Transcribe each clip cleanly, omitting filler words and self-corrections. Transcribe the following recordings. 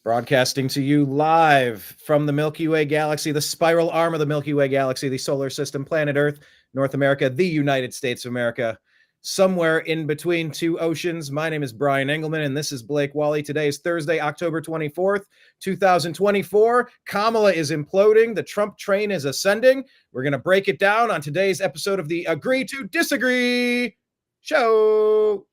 Broadcasting to you live from the Milky Way galaxy, the spiral arm of the Milky Way galaxy, the solar system, planet Earth, North America, the United States of America, somewhere in between two oceans. My name is Brian Engelman, and this is Blake Wally. Today is Thursday, October 24th, 2024. Kamala is imploding. The Trump train is ascending. We're going to break it down on today's episode of the Agree to Disagree show.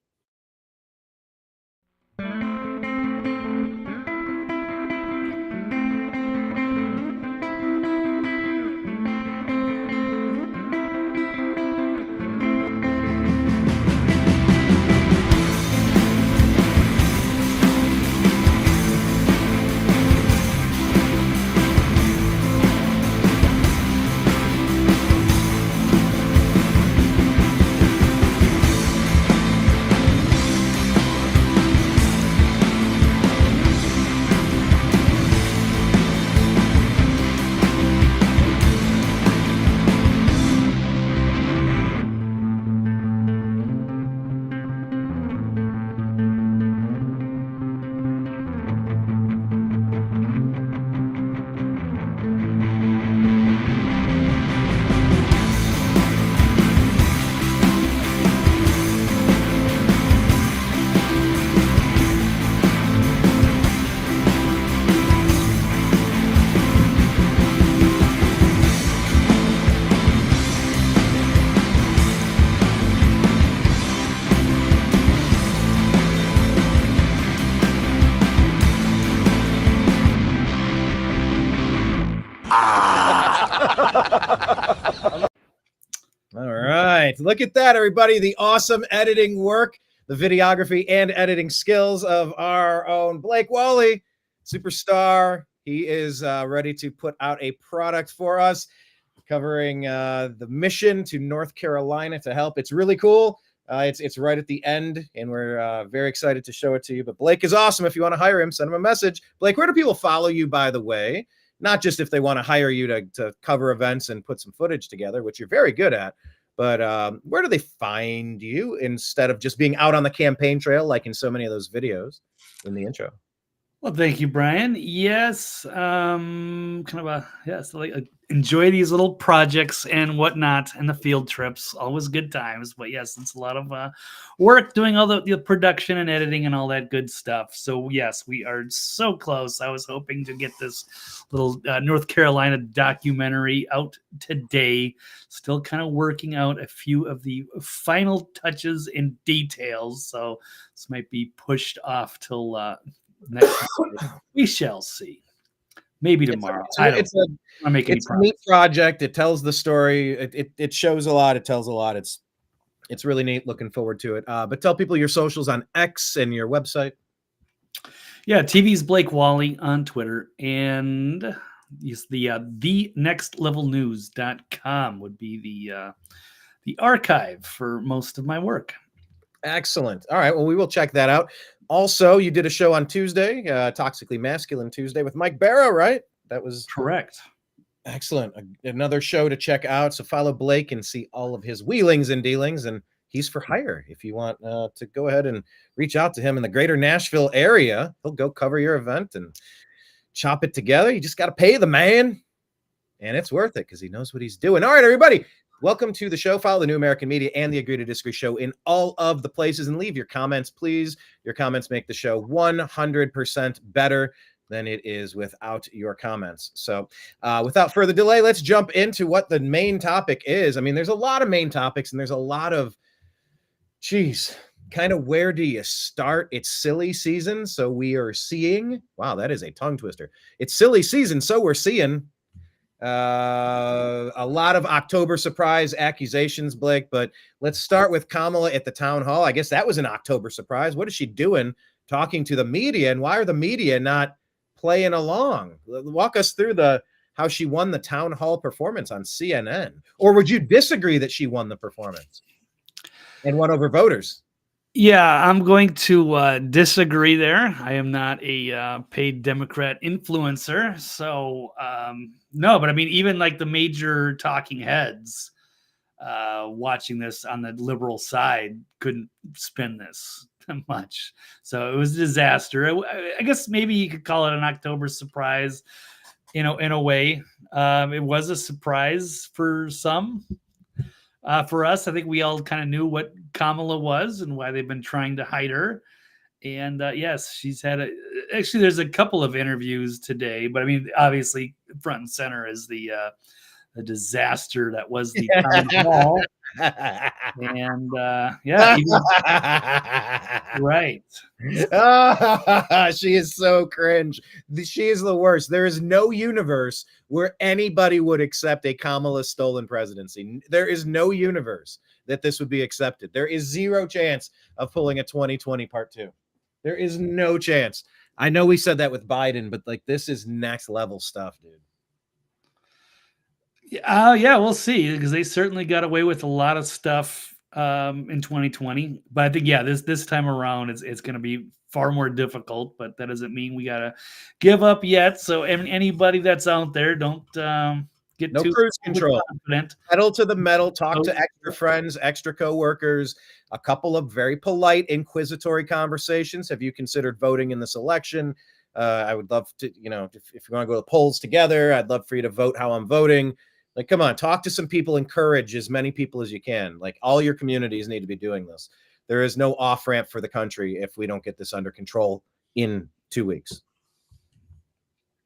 All right, look at that, everybody. The awesome editing work, the videography and editing skills of our own Blake Wally, superstar. He is ready to put out a product for us covering the mission to North Carolina to help. It's really cool. It's right at the end, and we're very excited to show it to you. But Blake is awesome. If you want to hire him, send him a message. Blake, where do people follow you, by the way? Not just if they want to hire you to cover events and put some footage together, which you're very good at, but where do they find you instead of just being out on the campaign trail like in so many of those videos in the intro? Well, thank you, Brian. Yes, enjoy these little projects and whatnot, and the field trips. Always good times. But yes, it's a lot of work doing all the production and editing and all that good stuff. So yes, we are so close. I was hoping to get this little North Carolina documentary out today. Still kind of working out a few of the final touches and details. So this might be pushed off till next week. We shall see. Maybe tomorrow. It's a neat project. It tells the story. It shows a lot. It tells a lot. It's really neat. Looking forward to it. But tell people your socials on X and your website. Yeah, TV's Blake Wally on Twitter, and the nextlevelnews.com would be the archive for most of my work. Excellent. All right. Well, we will check that out. Also, you did a show on Tuesday, Toxically Masculine Tuesday with Mike Barrow, right? That was correct. Excellent. Another show to check out. So follow Blake and see all of his wheelings and dealings. And he's for hire. If you want to go ahead and reach out to him in the greater Nashville area, he'll go cover your event and chop it together. You just got to pay the man. And it's worth it because he knows what he's doing. All right, everybody. Welcome to the show. Follow the New American Media and the Agree to Disagree show in all of the places, and leave your comments, please. Your comments make the show 100% better than it is without your comments. So without further delay, let's jump into what the main topic is. I mean, there's a lot of main topics, and there's a lot of, kind of where do you start? It's silly season, so we are seeing, wow, that is a tongue twister. It's silly season, so we're seeing a lot of October surprise accusations, Blake, but let's start with Kamala at the town hall. I guess that was an October surprise. What is she doing talking to the media, and why are the media not playing along? Walk us through how she won the town hall performance on CNN. Or would you disagree that she won the performance and won over voters? Yeah, I'm going to disagree there. I am not a paid Democrat influencer. So, no, but I mean, even like the major talking heads watching this on the liberal side couldn't spin this much. So it was a disaster. I guess maybe you could call it an October surprise, in a way. It was a surprise for some. For us, I think we all kind of knew what Kamala was and why they've been trying to hide her. And yes, she's had actually, there's a couple of interviews today, but I mean, obviously, front and center is the disaster that was the town hall. And yeah, right. She is so cringe. She is the worst. There is no universe where anybody would accept a Kamala stolen presidency. There is no universe that this would be accepted. There is zero chance of pulling a 2020 part 2. There is no chance. I know we said that with Biden, but like, this is next level stuff, dude. Yeah, we'll see, because they certainly got away with a lot of stuff in 2020. But I think, yeah, this time around, it's going to be far more difficult. But that doesn't mean we got to give up yet. So anybody that's out there, don't get no too cruise control. Confident. Pedal to the metal. Talk to extra friends, extra coworkers. A couple of very polite, inquisitory conversations. Have you considered voting in this election? I would love to, if you want to go to the polls together, I'd love for you to vote how I'm voting. Like, come on, talk to some people, encourage as many people as you can. Like, all your communities need to be doing this. There is no off-ramp for the country if we don't get this under control in 2 weeks.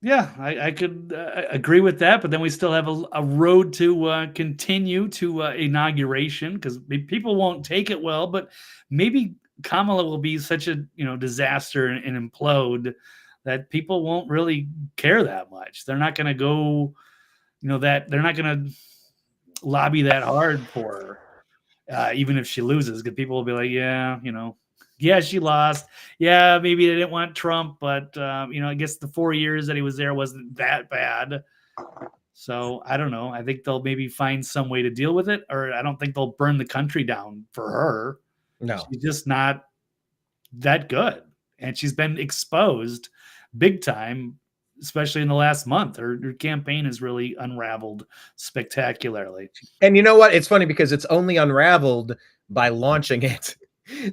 Yeah, I could agree with that, but then we still have a road to continue to inauguration, because people won't take it well, but maybe Kamala will be such a disaster and implode that people won't really care that much. They're not going to go, that they're not going to lobby that hard for her, even if she loses, because people will be like, yeah, she lost. Yeah, maybe they didn't want Trump, but I guess the 4 years that he was there wasn't that bad. So I don't know. I think they'll maybe find some way to deal with it, or I don't think they'll burn the country down for her. No, she's just not that good, and she's been exposed big time, especially in the last month. Her campaign has really unraveled spectacularly. And you know what? It's funny because it's only unraveled by launching it.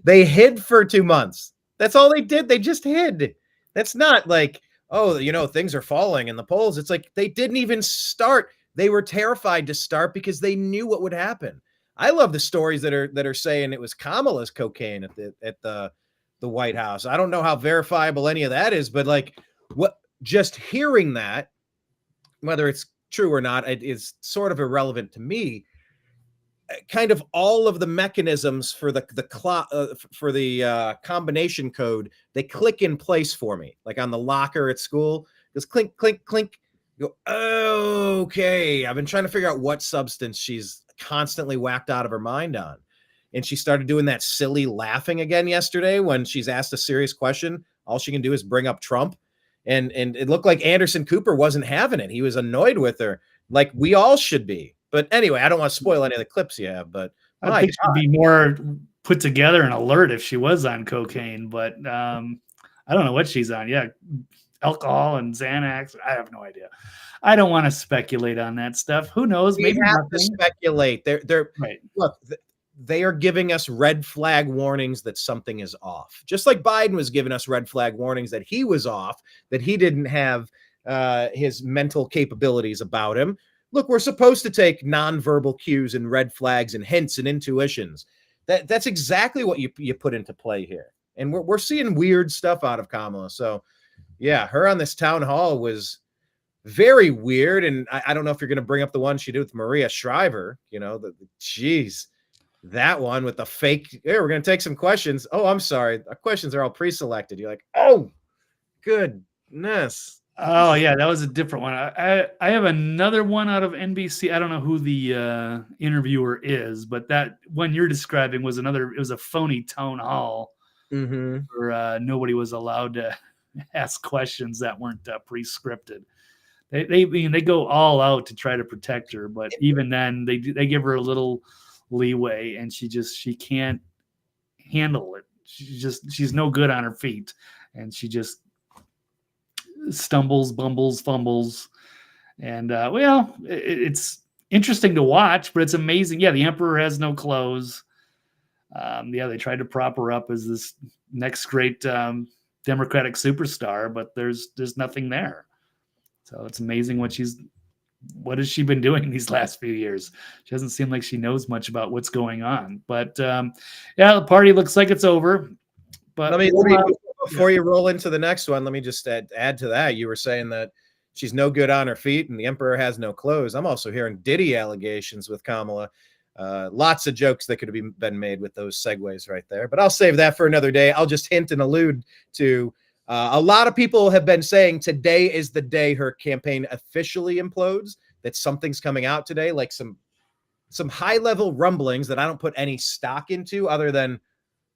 They hid for 2 months. That's all they did. They just hid. That's not like, oh, things are falling in the polls. It's like they didn't even start. They were terrified to start because they knew what would happen. I love the stories that are saying it was Kamala's cocaine at the White House. I don't know how verifiable any of that is, but like, what, just hearing that, whether it's true or not, it is sort of irrelevant to me. Kind of all of the mechanisms for the combination code, they click in place for me, like on the locker at school. Just clink, clink, clink. You go, oh, okay. I've been trying to figure out what substance she's constantly whacked out of her mind on. And she started doing that silly laughing again yesterday when she's asked a serious question. All she can do is bring up Trump. And it looked like Anderson Cooper wasn't having it. He was annoyed with her, like we all should be. But anyway, I don't want to spoil any of the clips you have, but I think she'd be more put together and alert if she was on cocaine, but I don't know what she's on. Yeah, alcohol and Xanax. I have no idea. I don't want to speculate on that stuff. Who knows? We maybe have to speculate. They're right. Look, they are giving us red flag warnings that something is off. Just like Biden was giving us red flag warnings that he was off, that he didn't have his mental capabilities about him. Look, we're supposed to take nonverbal cues and red flags and hints and intuitions. That's exactly what you put into play here. And we're seeing weird stuff out of Kamala. So, yeah, her on this town hall was very weird. And I don't know if you're going to bring up the one she did with Maria Shriver. Geez, that one with the fake. Hey, we're going to take some questions. Oh, I'm sorry. The questions are all pre-selected. You're like, oh, goodness. Oh yeah, that was a different one. I have another one out of NBC. I don't know who the interviewer is, but that one you're describing was another. It was a phony town hall where nobody was allowed to ask questions that weren't pre-scripted. They go all out to try to protect her, but even then they give her a little leeway, and she can't handle it. She's no good on her feet, and she just stumbles, bumbles, fumbles, and it's interesting to watch, but it's amazing. Yeah, the emperor has no clothes. Yeah, they tried to prop her up as this next great Democratic superstar, but there's nothing there. So it's amazing what has she been doing these last few years? She doesn't seem like she knows much about what's going on. But yeah, the party looks like it's over. But before you roll into the next one, let me just add to that. You were saying that she's no good on her feet and the emperor has no clothes. I'm also hearing Diddy allegations with Kamala. Lots of jokes that could have been made with those segues right there, but I'll save that for another day. I'll just hint and allude to a lot of people have been saying today is the day her campaign officially implodes, that something's coming out today, like some high level rumblings that I don't put any stock into other than,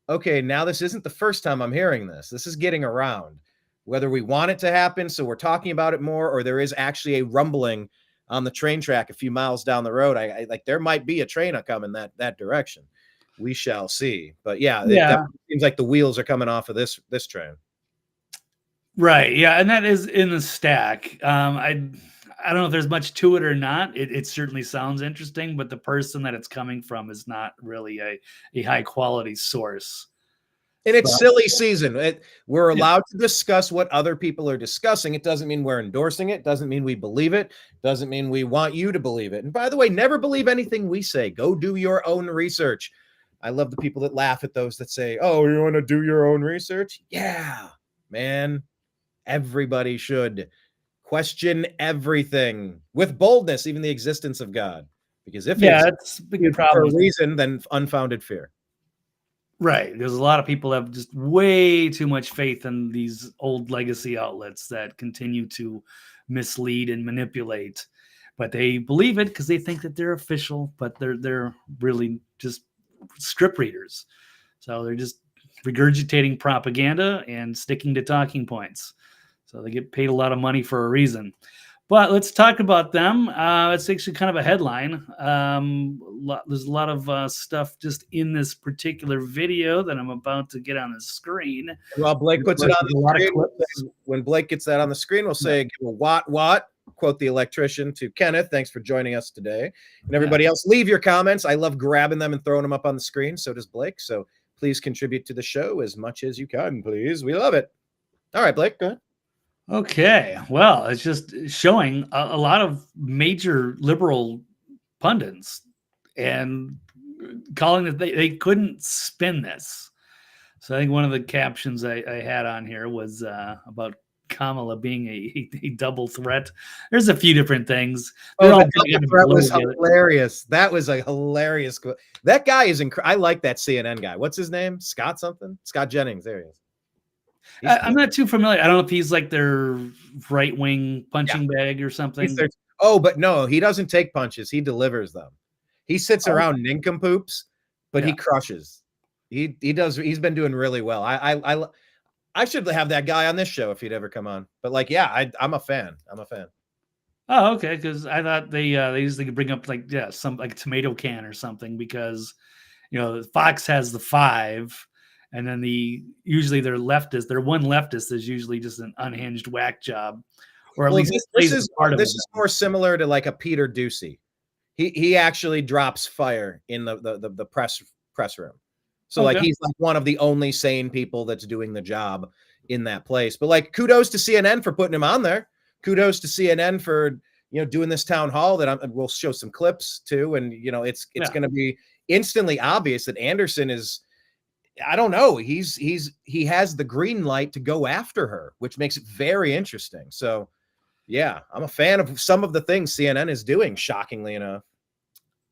okay, now this isn't the first time I'm hearing this. This is getting around, whether we want it to happen, so we're talking about it more, or there is actually a rumbling on the train track a few miles down the road. I like there might be a train coming that direction. We shall see. But yeah, it seems like the wheels are coming off of this train. Right. Yeah, and that is in the stack. I don't know if there's much to it or not. It certainly sounds interesting, but the person that it's coming from is not really a high quality source. And it's silly season. We're allowed to discuss what other people are discussing. It doesn't mean we're endorsing it. Doesn't mean we believe it. Doesn't mean we want you to believe it. And by the way, never believe anything we say. Go do your own research. I love the people that laugh at those that say, oh, you want to do your own research? Yeah, man. Everybody should question everything with boldness, even the existence of God. Because if it's a big problem for a reason, then unfounded fear. Right. There's a lot of people that have just way too much faith in these old legacy outlets that continue to mislead and manipulate. But they believe it because they think that they're official, but they're really just script readers. So they're just regurgitating propaganda and sticking to talking points. So they get paid a lot of money for a reason. But let's talk about them. It's actually kind of a headline. There's a lot of stuff just in this particular video that I'm about to get on the screen. Well, Blake puts it on the screen. When Blake gets that on the screen, we'll say, give a watt, quote the electrician to Kenneth. Thanks for joining us today. And everybody else, leave your comments. I love grabbing them and throwing them up on the screen. So does Blake. So please contribute to the show as much as you can, please. We love it. All right, Blake, go ahead. Okay, well, it's just showing a lot of major liberal pundits and calling that they couldn't spin this. So I think one of the captions I had on here was about Kamala being a double threat. There's a few different things. The double threat was hilarious. That was a hilarious quote. That guy is I like that CNN guy. What's his name? Scott something? Scott Jennings. There he is. I'm not too familiar. I don't know if he's like their right-wing punching bag or something. But no, he doesn't take punches. He delivers them. He sits around nincompoops, but he crushes. He does. He's been doing really well. I should have that guy on this show if he'd ever come on. But like, yeah, I'm a fan. Oh, okay. Because I thought they usually could bring up some like tomato can or something because Fox has the 5. And then usually their one leftist is usually just an unhinged whack job, or at least this is more similar to like a Peter Ducey. He actually drops fire in the press room. So like he's like one of the only sane people that's doing the job in that place. But like kudos to CNN for putting him on there. Kudos to CNN for doing this town hall that we'll show some clips too, and it's going to be instantly obvious that Anderson is. I don't know. He has the green light to go after her, which makes it very interesting. So, yeah, I'm a fan of some of the things CNN is doing, shockingly enough.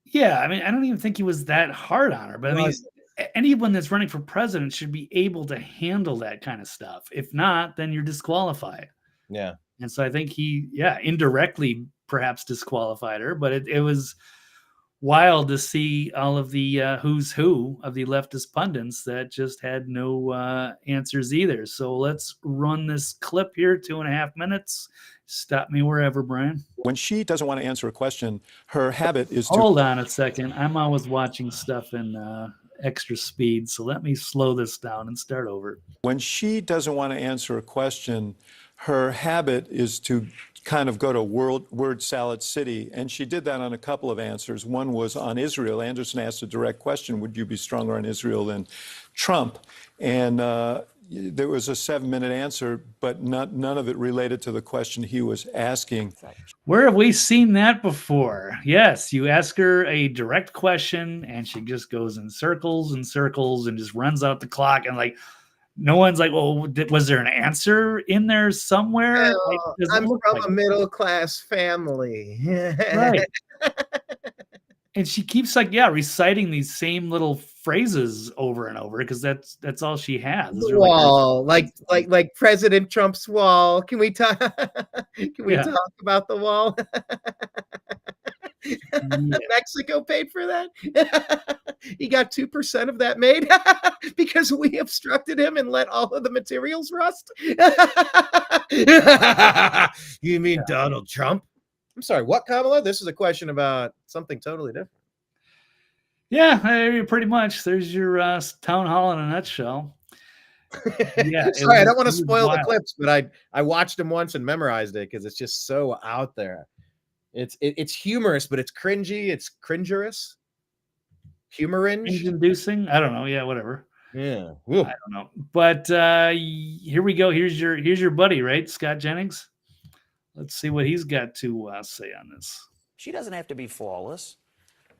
Yeah, I mean, I don't even think he was that hard on her, but I mean, anyone that's running for president should be able to handle that kind of stuff. If not, then you're disqualified. Yeah. And so I think he, indirectly perhaps disqualified her, but it was wild to see all of the who's who of the leftist pundits that just had no answers either. So let's run this clip here, 2.5 minutes. Stop me wherever, Brian. When she doesn't want to answer a question, her habit is to... Hold on a second. I'm always watching stuff in extra speed, so let me slow this down and start over. When she doesn't want to answer a question, her habit is to kind of go to word salad city. And she did that on a couple of answers. One was on Israel. Anderson asked a direct question, would you be stronger on Israel than Trump? And there was a 7-minute answer, but none of it related to the question he was asking. Where have we seen that before? Yes, you ask her a direct question and she just goes in circles and circles and just runs out the clock, and like no one's like, well, was there an answer in there somewhere? Well, I'm from a middle-class family. Right. And she keeps like, reciting these same little phrases over and over because that's all she has. The wall, like President Trump's wall. Can we talk? Can we talk about the wall? Mexico paid for that. He got 2% of that made because we obstructed him and let all of the materials rust. You mean Donald Trump? I'm sorry, what, Kamala? This is a question about something totally different. Yeah, pretty much. There's your town hall in a nutshell. Yeah, sorry, I don't want to spoil the clips, but I watched them once and memorized it because it's just so out there. It's humorous, but it's cringy. It's cringerous. Cringe-inducing? I don't know. Yeah, whatever. Yeah. Ooh. I don't know. But here we go. Here's your buddy, right? Scott Jennings. Let's see what he's got to say on this. She doesn't have to be flawless,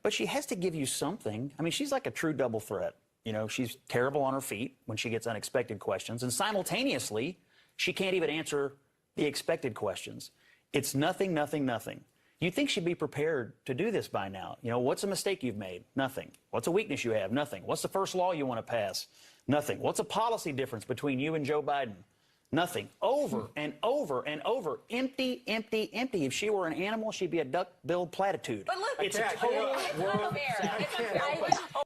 but she has to give you something. I mean, she's like a true double threat. You know, she's terrible on her feet when she gets unexpected questions, and simultaneously, she can't even answer the expected questions. It's nothing, nothing, nothing. You'd think she'd be prepared to do this by now. You know, what's a mistake you've made? Nothing. What's a weakness you have? Nothing. What's the first law you want to pass? Nothing. What's a policy difference between you and Joe Biden? Nothing. Over and over and over. Empty, empty, empty. If she were an animal, she'd be a duck-billed platitude. But look, it's a total world.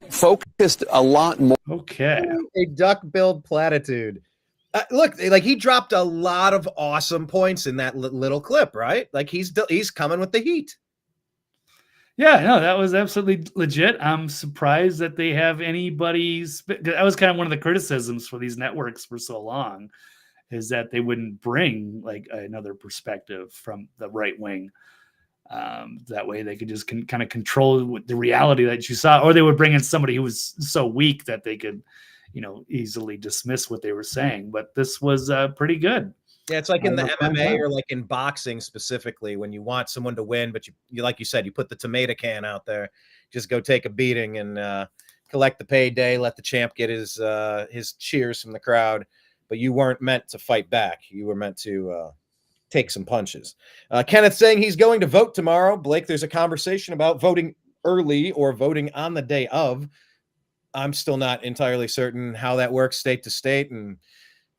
Focused a lot more. Okay. A duck-billed platitude. Look, like he dropped a lot of awesome points in that little clip, right? Like he's coming with the heat. Yeah, no, that was absolutely legit. I'm surprised that they have anybody. That was kind of one of the criticisms for these networks for so long, is that they wouldn't bring like another perspective from the right wing. That way they could just kind of control the reality that you saw, or they would bring in somebody who was so weak that they could, easily dismiss what they were saying. But this was pretty good. Yeah, it's like in the MMA or like in boxing specifically, when you want someone to win, but you like you said, you put the tomato can out there, just go take a beating and collect the payday, let the champ get his cheers from the crowd. But you weren't meant to fight back. You were meant to take some punches. Kenneth saying he's going to vote tomorrow. Blake, there's a conversation about voting early or voting on the day of. I'm still not entirely certain how that works state to state. And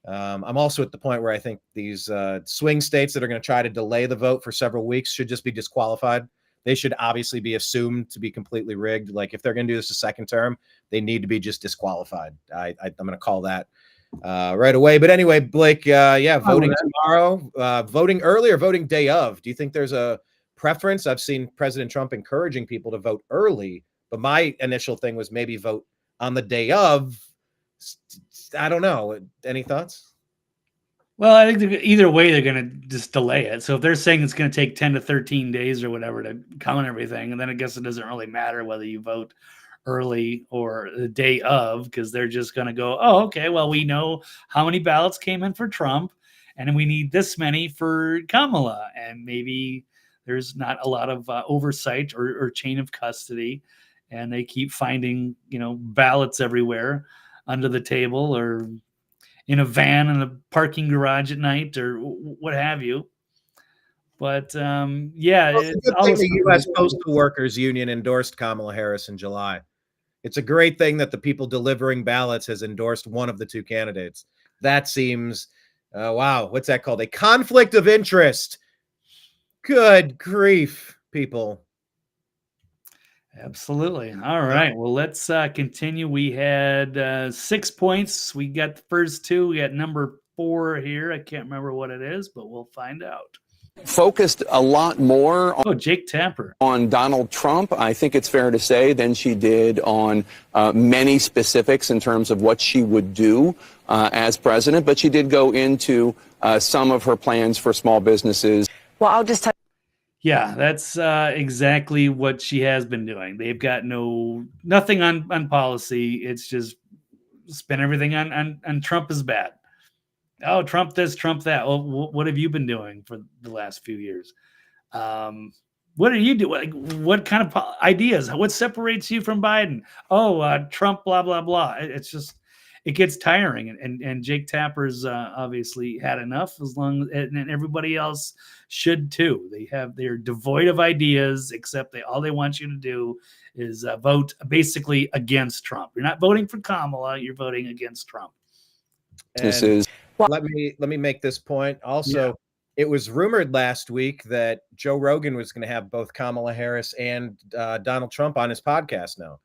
I'm also at the point where I think these swing states that are going to try to delay the vote for several weeks should just be disqualified. They should obviously be assumed to be completely rigged. Like if they're going to do this a second term, they need to be just disqualified. I'm going to call that right away. But anyway, Blake, voting tomorrow, voting early or voting day of. Do you think there's a preference? I've seen President Trump encouraging people to vote early, but my initial thing was maybe vote on the day of. I don't know. Any thoughts? Well, I think either way, they're going to just delay it. So if they're saying it's going to take 10 to 13 days or whatever to count everything, and then I guess it doesn't really matter whether you vote early or the day of, because they're just going to go, oh, okay, well, we know how many ballots came in for Trump, and we need this many for Kamala. And maybe there's not a lot of oversight or chain of custody, and they keep finding, ballots everywhere under the table or in a van in a parking garage at night or what have you. But it's a good thing the U.S. Postal Workers Union endorsed Kamala Harris in July. It's a great thing that the people delivering ballots has endorsed one of the two candidates. That seems, wow, what's that called? A conflict of interest. Good grief, people. Absolutely. All right. Well, let's continue. We had 6 points. We got the first two. We got number 4 here. I can't remember what it is, but we'll find out. Focused a lot more on Jake Tapper on Donald Trump, I think it's fair to say, than she did on many specifics in terms of what she would do as president. But she did go into some of her plans for small businesses. Well, I'll just tell Yeah, that's exactly what she has been doing. They've got nothing on policy. It's just spin everything on Trump is bad. Oh, Trump this, Trump that. Well, what have you been doing for the last few years? What are you doing? Like, what kind of ideas? What separates you from Biden? Oh, Trump, blah, blah, blah. It's just, it gets tiring. And Jake Tapper's obviously had enough, and everybody else should too. They're devoid of ideas, except all they want you to do is vote basically against Trump. You're not voting for Kamala, you're voting against Trump. And let me make this point. Also, it was rumored last week that Joe Rogan was going to have both Kamala Harris and Donald Trump on his podcast now.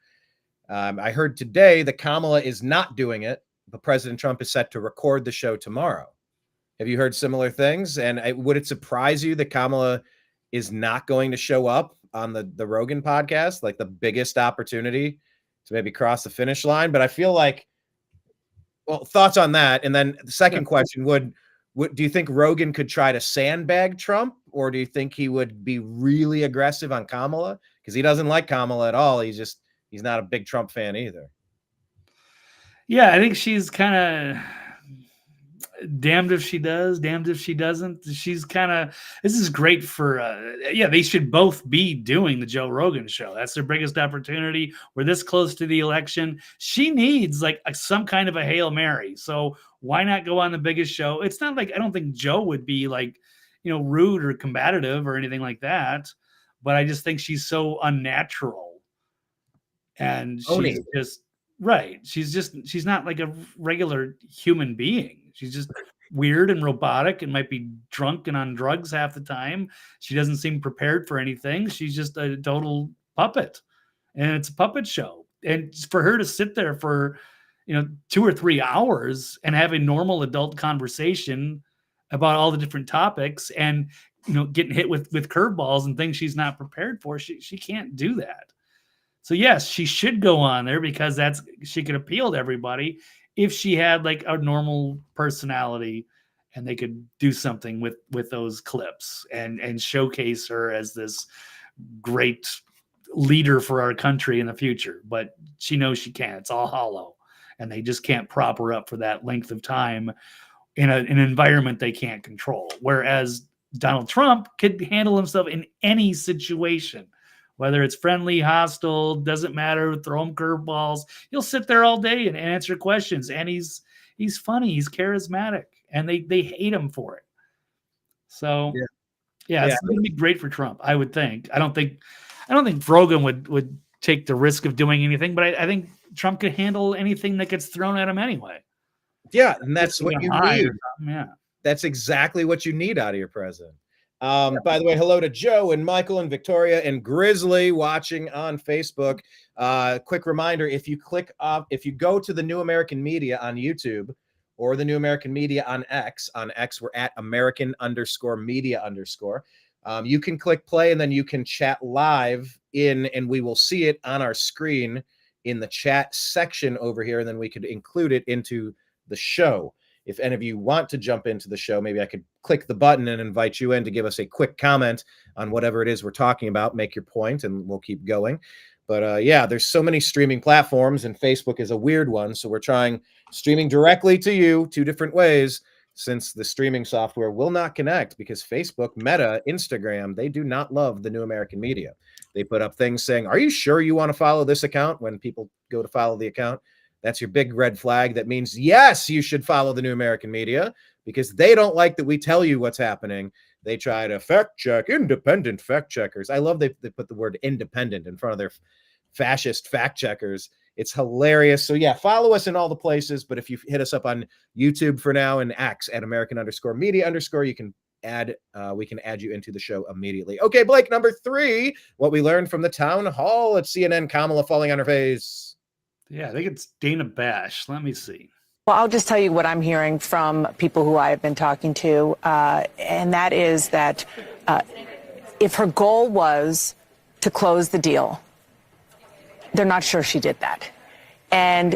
I heard today that Kamala is not doing it, but President Trump is set to record the show tomorrow. Have you heard similar things? And would it surprise you that Kamala is not going to show up on the Rogan podcast, like the biggest opportunity to maybe cross the finish line? But I feel like, well, thoughts on that. And then the second question do you think Rogan could try to sandbag Trump, or do you think he would be really aggressive on Kamala? Because he doesn't like Kamala at all. He's not a big Trump fan either. Yeah, I think she's kind of damned if she does, damned if she doesn't. She's kind of, this is great for, they should both be doing the Joe Rogan show. That's their biggest opportunity. We're this close to the election. She needs like some kind of a Hail Mary. So why not go on the biggest show? It's not like, I don't think Joe would be like, rude or combative or anything like that. But I just think she's so unnatural. And she's just, right. She's not like a regular human being. She's just weird and robotic and might be drunk and on drugs half the time. She doesn't seem prepared for anything. She's just a total puppet, and it's a puppet show. And for her to sit there for, 2 or 3 hours and have a normal adult conversation about all the different topics and, getting hit with curveballs and things she's not prepared for, she can't do that. So yes, she should go on there because she could appeal to everybody if she had like a normal personality and they could do something with those clips and showcase her as this great leader for our country in the future. But she knows she can't. It's all hollow, and they just can't prop her up for that length of time in an environment they can't control. Whereas Donald Trump could handle himself in any situation. Whether it's friendly, hostile, doesn't matter, throw him curveballs. He'll sit there all day and answer questions. And he's funny, he's charismatic, and they hate him for it. So it's going to be great for Trump, I would think. I don't think Rogan would take the risk of doing anything, but I think Trump could handle anything that gets thrown at him anyway. Yeah, and that's what you need. Yeah. That's exactly what you need out of your president. By the way, hello to Joe and Michael and Victoria and Grizzly watching on Facebook. Quick reminder, if you go to the New American Media on YouTube or the New American Media on X, we're at American_media_. You can click play and then you can chat live and we will see it on our screen in the chat section over here. And then we could include it into the show. If any of you want to jump into the show, maybe I could click the button and invite you in to give us a quick comment on whatever it is we're talking about. Make your point and we'll keep going. But there's so many streaming platforms and Facebook is a weird one. So we're trying streaming directly to you 2 different ways, since the streaming software will not connect because Facebook, Meta, Instagram, they do not love the New American Media. They put up things saying, are you sure you want to follow this account? When people go to follow the account, that's your big red flag. That means, yes, you should follow the New American Media because they don't like that we tell you what's happening. They try to fact check, independent fact checkers. I love they put the word independent in front of their fascist fact checkers. It's hilarious. So follow us in all the places. But if you hit us up on YouTube for now and X at American_media_, you can we can add you into the show immediately. Okay, Blake, number 3, what we learned from the town hall at CNN, Kamala falling on her face. Yeah, I think it's Dana Bash. Let me see. Well, I'll just tell you what I'm hearing from people who I have been talking to, and that is that if her goal was to close the deal, they're not sure she did that. And,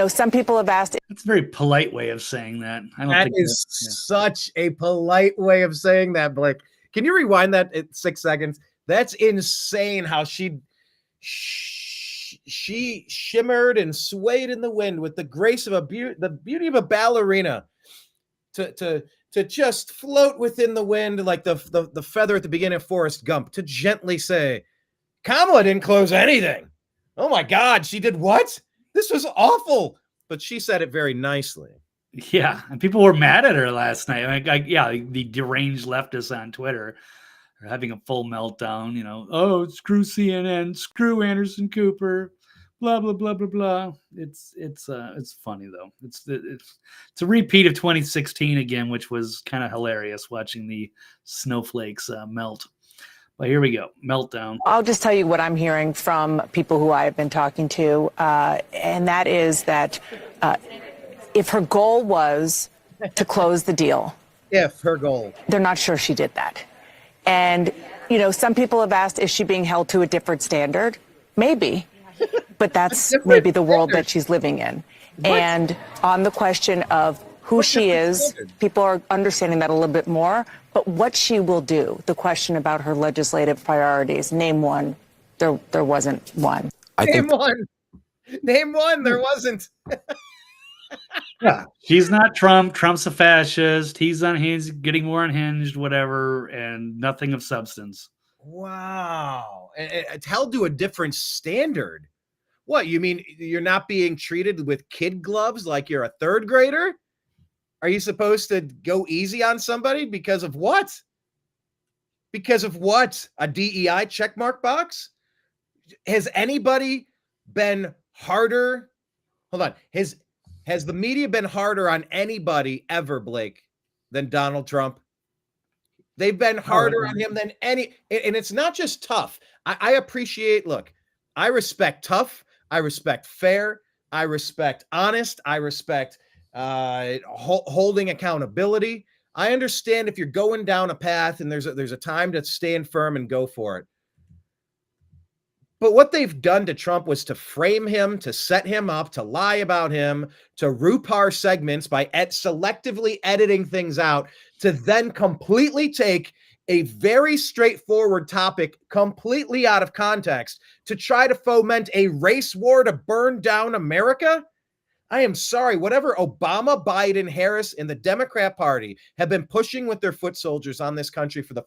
some people have asked. That's a very polite way of saying that. That is such a polite way of saying that, Blake. Can you rewind that at 6 seconds? That's insane how she shimmered and swayed in the wind with the grace of the beauty of a ballerina to just float within the wind like the feather at the beginning of Forrest Gump, to gently say, Kamala didn't close anything. Oh my God, she did what? This was awful. But she said it very nicely. Yeah, and people were mad at her last night. The deranged leftists on Twitter are having a full meltdown. You know, oh, screw CNN, screw Anderson Cooper, blah blah blah blah blah. It's funny though. It's a repeat of 2016 again, which was kind of hilarious watching the snowflakes melt. But here we go, meltdown. I'll just tell you what I'm hearing from people who I have been talking to, and that is that if her goal was to close the deal, they're not sure she did that. And, you know, some people have asked, is she being held to a different standard? Maybe, but that's maybe the world that she's living in. What? And on the question of who she is, people are understanding that a little bit more. But what she will do, the question about her legislative priorities, name one. There wasn't one. Name one. There wasn't. Yeah, she's not Trump. Trump's a fascist. He's getting more unhinged, whatever, and nothing of substance. Wow. It's held to a different standard. What, you mean you're not being treated with kid gloves like you're a third grader? Are you supposed to go easy on somebody because of what? Because of what? A DEI checkmark box? Has anybody been harder? Hold on. Has the media been harder on anybody ever, Blake, than Donald Trump? They've been harder on him than any, and it's not just tough. I appreciate, look, I respect tough. I respect fair. I respect honest. I respect holding accountability. I understand if you're going down a path and there's a time to stand firm and go for it. But what they've done to Trump was to frame him, to set him up, to lie about him, to RuPaR segments by selectively editing things out, to then completely take a very straightforward topic completely out of context to try to foment a race war to burn down America. I am sorry, whatever Obama, Biden, Harris, and the Democrat Party have been pushing with their foot soldiers on this country for the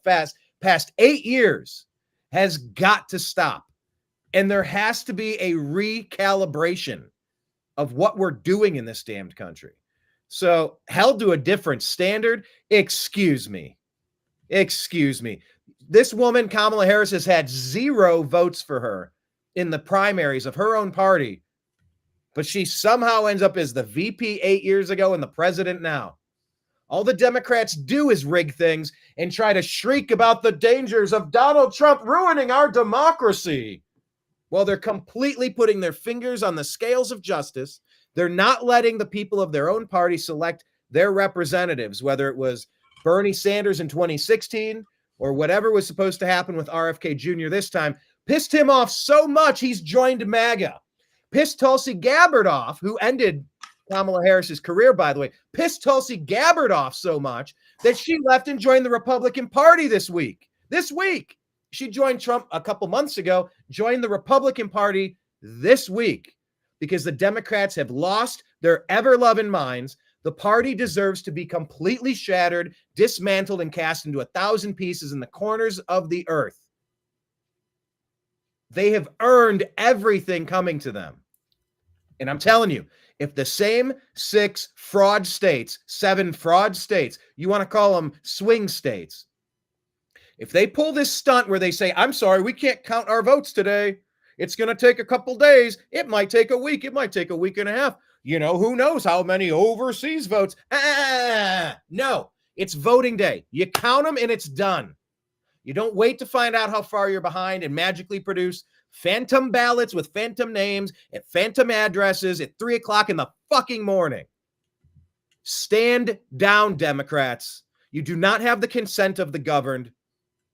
past 8 years has got to stop. And there has to be a recalibration of what we're doing in this damned country. So held to a different standard, excuse me. This woman, Kamala Harris, has had 0 votes for her in the primaries of her own party. But she somehow ends up as the VP 8 years ago and the president now. All the Democrats do is rig things and try to shriek about the dangers of Donald Trump ruining our democracy. Well, they're completely putting their fingers on the scales of justice. They're not letting the people of their own party select their representatives, whether it was Bernie Sanders in 2016 or whatever was supposed to happen with RFK Jr. this time. Pissed him off so much he's joined MAGA. Pissed Tulsi Gabbard off, who ended Kamala Harris's career, by the way. Pissed Tulsi Gabbard off so much that she left and joined the Republican Party this week. She joined Trump a couple months ago, joined the Republican Party this week because the Democrats have lost their ever-loving minds. The party deserves to be completely shattered, dismantled, and cast into 1,000 pieces in the corners of the earth. They have earned everything coming to them. And I'm telling you, if the same 7 fraud states, you want to call them swing states, if they pull this stunt where they say, I'm sorry, we can't count our votes today. It's going to take a couple days. It might take a week. It might take a week and a half. You know, who knows how many overseas votes? No, it's voting day. You count them and it's done. You don't wait to find out how far you're behind and magically produce phantom ballots with phantom names at phantom addresses at 3:00 in the fucking morning. Stand down, Democrats. You do not have the consent of the governed.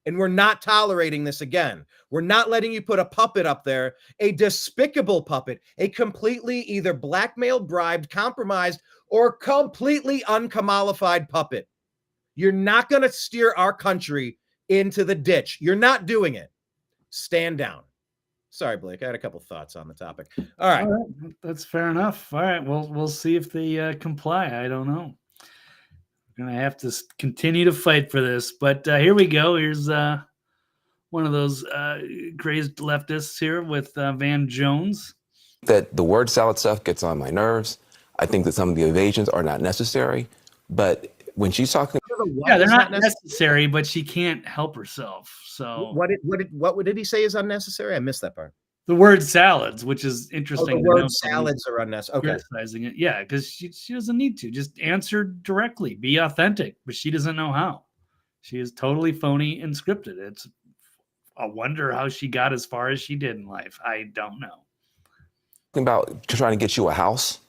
And we're not tolerating this again. We're not letting you put a puppet up there, a despicable puppet, a completely either blackmailed, bribed, compromised, or completely unkamalified puppet. You're not going to steer our country into the ditch. You're not doing it. Stand down. Sorry, Blake. I had a couple thoughts on the topic. All right. That's fair enough. All right. We'll see if they comply. I don't know. We're going to have to continue to fight for this. But here we go. Here's one of those crazed leftists here with Van Jones. That the word salad stuff gets on my nerves. I think that some of the evasions are not necessary. But when she's talking, yeah, they're not necessary, but she can't help herself. So what did he say is unnecessary? I missed that part. The word salads, which is interesting. The word salads are unnecessary. Okay. Criticizing it. Yeah, because she doesn't need to. Just answer directly. Be authentic. But she doesn't know how. She is totally phony and scripted. It's a wonder how she got as far as she did in life. I don't know. about trying to get you a house,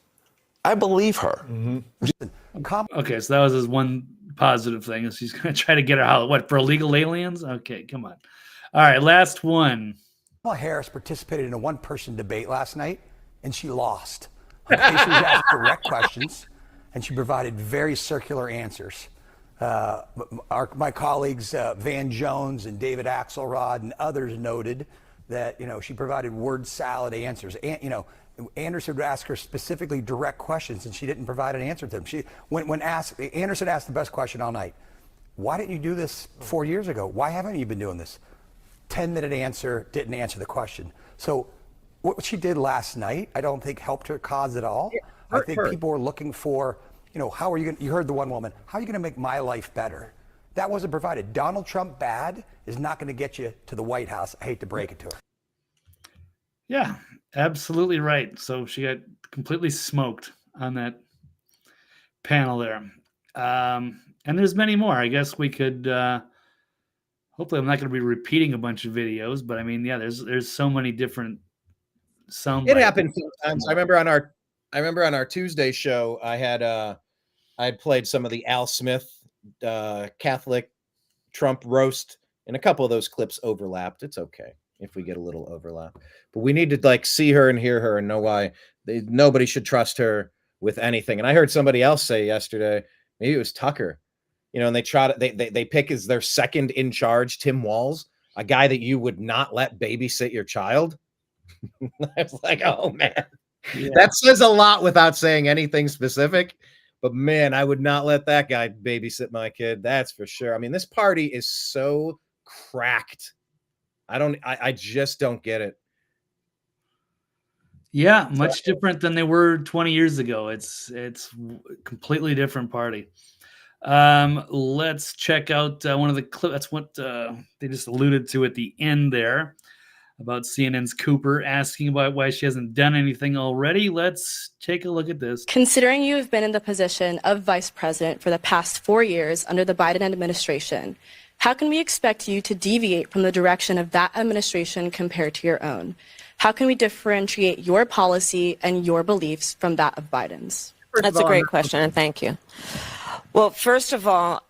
I believe her. Okay, so that was his one positive thing, is she's going to try to get her house. What, for illegal aliens? Okay, come on. All right, last one. Kamala Harris participated in a one-person debate last night, and she lost. Okay, she was asked direct questions, and she provided very circular answers. My colleagues Van Jones and David Axelrod and others noted that she provided word salad answers. And Anderson would ask her specifically direct questions, and she didn't provide an answer to them. When asked, Anderson asked the best question all night: "Why didn't you do this 4 years ago? Why haven't you been doing this?" 10-minute answer, didn't answer the question. So what she did last night, I don't think helped her cause at all. I think people were looking for, how are you going to, you heard the one woman, how are you going to make my life better? That wasn't provided. Donald Trump bad is not going to get you to the White House. I hate to break it to her. Yeah, absolutely right. So she got completely smoked on that panel there. And there's many more. I guess we could, hopefully I'm not going to be repeating a bunch of videos, but I mean, yeah, there's so many different sound. It happens sometimes. I remember on our Tuesday show, I had played some of the Al Smith Catholic Trump roast, and a couple of those clips overlapped. It's okay if we get a little overlap, but we need to see her and hear her and know why nobody should trust her with anything. And I heard somebody else say yesterday, maybe it was Tucker, and they pick as their second in charge Tim Walz, a guy that you would not let babysit your child. I was like, oh man, that says a lot without saying anything specific. But man, I would not let that guy babysit my kid. That's for sure. I mean, this party is so cracked. I just don't get it. Yeah, much different than they were 20 years ago. It's a completely different party. Let's check out one of the clips. That's what they just alluded to at the end there about CNN's Cooper asking about why she hasn't done anything already. Let's take a look at this. Considering you have been in the position of vice president for the past 4 years under the Biden administration, how can we expect you to deviate from the direction of that administration compared to your own? How can we differentiate your policy and your beliefs from that of Biden's? That's a great question, and thank you. Well, first of all,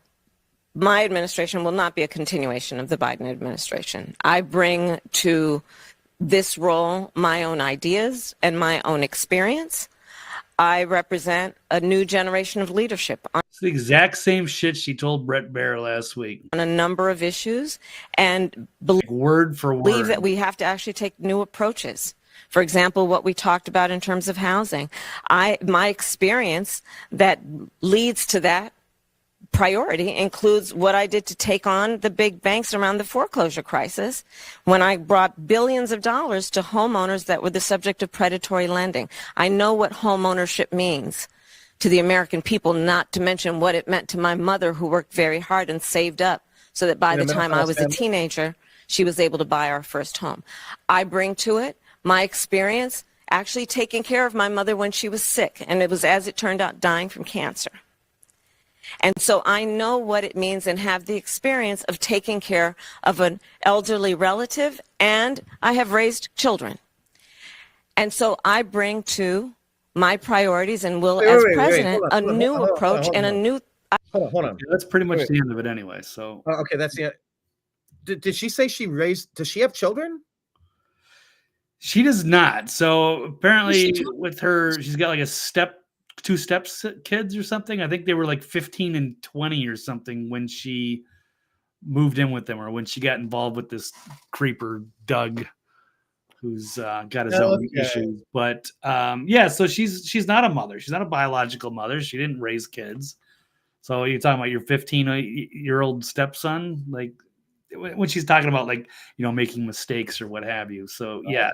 my administration will not be a continuation of the Biden administration. I bring to this role my own ideas and my own experience. I represent a new generation of leadership. It's the exact same shit she told Brett Baer last week. On a number of issues, and word for word. Believe that we have to actually take new approaches. For example, what we talked about in terms of housing. My experience that leads to that priority includes what I did to take on the big banks around the foreclosure crisis when I brought billions of dollars to homeowners that were the subject of predatory lending. I know what homeownership means to the American people, not to mention what it meant to my mother, who worked very hard and saved up so that by the time I was a teenager, she was able to buy our first home. I bring to it my experience actually taking care of my mother when she was sick, and it was, as it turned out, dying from cancer. And so I know what it means and have the experience of taking care of an elderly relative, and I have raised children. And so I bring to my priorities and will, as president, a new approach and a new... Hold on. That's pretty much the end of it anyway. So okay, that's the end. Did she say does she have children? She does not. So apparently with her, she's got like two steps kids or something. I think they were like 15 and 20 or something when she moved in with them, or when she got involved with this creeper Doug, who's got his own issues. But so she's not a mother. She's not a biological mother. She didn't raise kids. So you're talking about your 15-year-old stepson, like when she's talking about like, making mistakes or what have you. So yeah,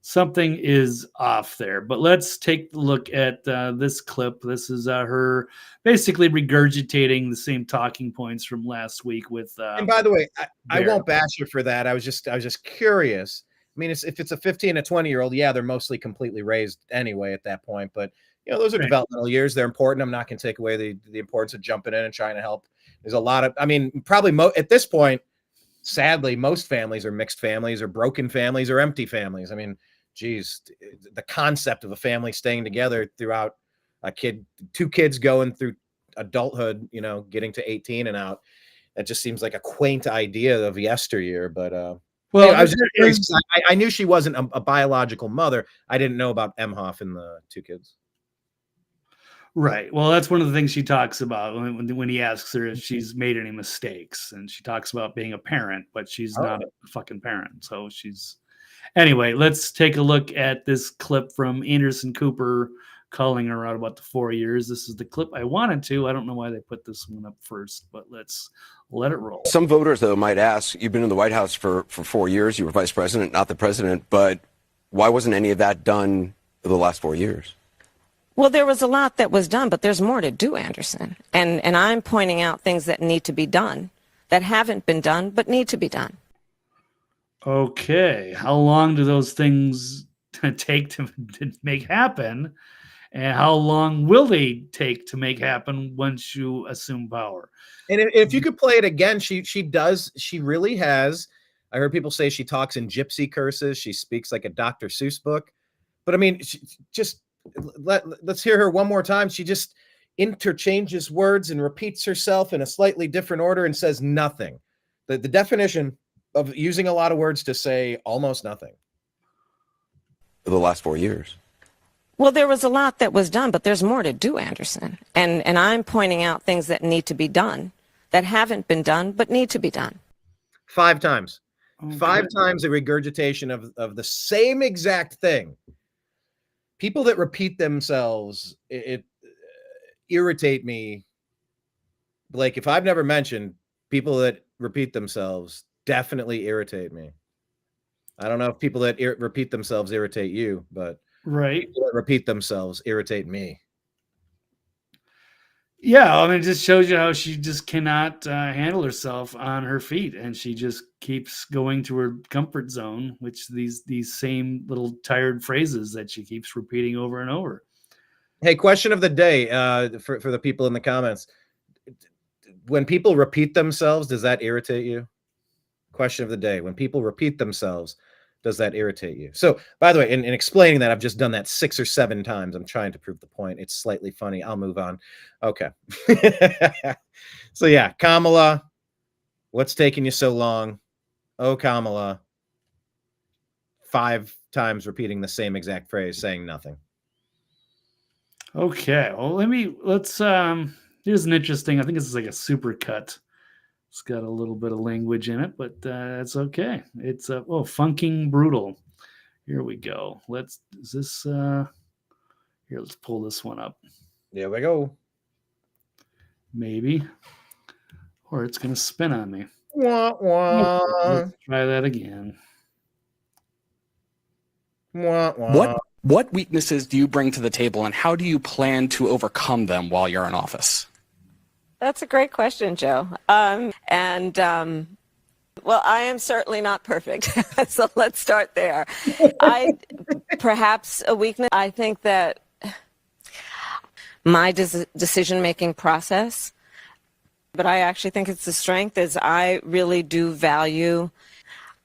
something is off there. But let's take a look at this clip. This is her basically regurgitating the same talking points from last week with. And by the way, I won't bash her for that. I was just curious. I mean, if it's a 15 to 20-year-old, yeah, they're mostly completely raised anyway at that point. But those are developmental years. They're important. I'm not going to take away the importance of jumping in and trying to help. There's a lot of, I mean, probably at this point, sadly, most families are mixed families or broken families or empty families. I mean, geez, the concept of a family staying together throughout two kids going through adulthood, getting to 18 and out, that just seems like a quaint idea of yesteryear. But well, I knew she wasn't a biological mother. I didn't know about Emhoff and the two kids. Right. Well, that's one of the things she talks about when he asks her if she's made any mistakes, and she talks about being a parent, but she's not a fucking parent. So anyway, let's take a look at this clip from Anderson Cooper calling her out about the 4 years. This is the clip I wanted to. I don't know why they put this one up first, but let's let it roll. Some voters, though, might ask, you've been in the White House for 4 years. You were vice president, not the president. But why wasn't any of that done for the last 4 years? Well, there was a lot that was done, but there's more to do, Anderson. And I'm pointing out things that need to be done, that haven't been done, but need to be done. Okay. How long do those things take to make happen? And how long will they take to make happen once you assume power? And if you could play it again, she really has. I heard people say she talks in gypsy curses. She speaks like a Dr. Seuss book. But I mean, let's hear her one more time. She just interchanges words and repeats herself in a slightly different order and says nothing. The definition of using a lot of words to say almost nothing. For the last 4 years. Well, there was a lot that was done, but there's more to do, Anderson. And I'm pointing out things that need to be done, that haven't been done, but need to be done. 5 times. Okay. 5 times a regurgitation of the same exact thing. People that repeat themselves, it irritate me. Blake, if I've never mentioned, people that repeat themselves definitely irritate me. I don't know if people that repeat themselves irritate you, but right. People that repeat themselves irritate me. Yeah, I mean, it just shows you how she just cannot handle herself on her feet, and she just keeps going to her comfort zone, which these same little tired phrases that she keeps repeating over and over. Hey, question of the day for the people in the comments: when people repeat themselves, does that irritate you? Question of the day: when people repeat themselves, does that irritate you? So, by the way, in explaining that, I've just done that 6 or 7 times. I'm trying to prove the point. It's slightly funny. I'll move on. Okay. So, yeah, Kamala, what's taking you so long? Oh, Kamala. 5 times repeating the same exact phrase, saying nothing. Okay. Well, let's here's an interesting, I think this is like a super cut. It's got a little bit of language in it, but that's okay. It's funking brutal. Here we go. Let's pull this one up. There we go. Maybe. Or it's going to spin on me. Wah, wah. Let's try that again. Wah, wah. What weaknesses do you bring to the table, and how do you plan to overcome them while you're in office? That's a great question, Joe. Well, I am certainly not perfect. So let's start there. Perhaps a weakness, I think that my decision-making process, but I actually think it's a strength, is I really do value.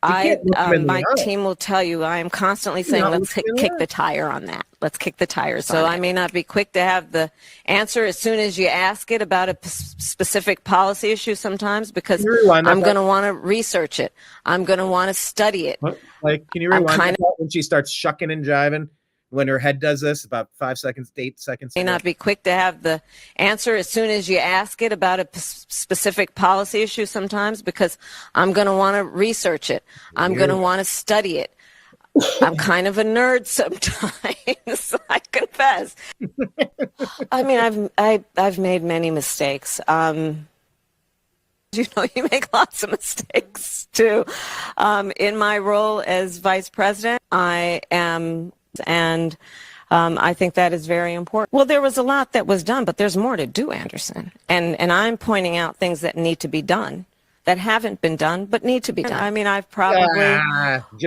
My team will tell you I am constantly saying, let's kick the tire on that. Let's kick the tires. So I may not be quick to have the answer as soon as you ask it about a specific policy issue sometimes, because I'm going to want to research it. I'm going to want to study it. Like, can you rewind when she starts shucking and jiving? when her head does this, about 5 seconds, 8 seconds. May not be quick to have the answer as soon as you ask it about a specific policy issue sometimes, because I'm going to want to research it. I'm going to want to study it. I'm kind of a nerd sometimes, I confess. I mean, I've made many mistakes. You know, you make lots of mistakes too. In my role as vice president, I am, and I think that is very important. Well, there was a lot that was done, but there's more to do, Anderson. And I'm pointing out things that need to be done, that haven't been done, but need to be done. I mean, I've probably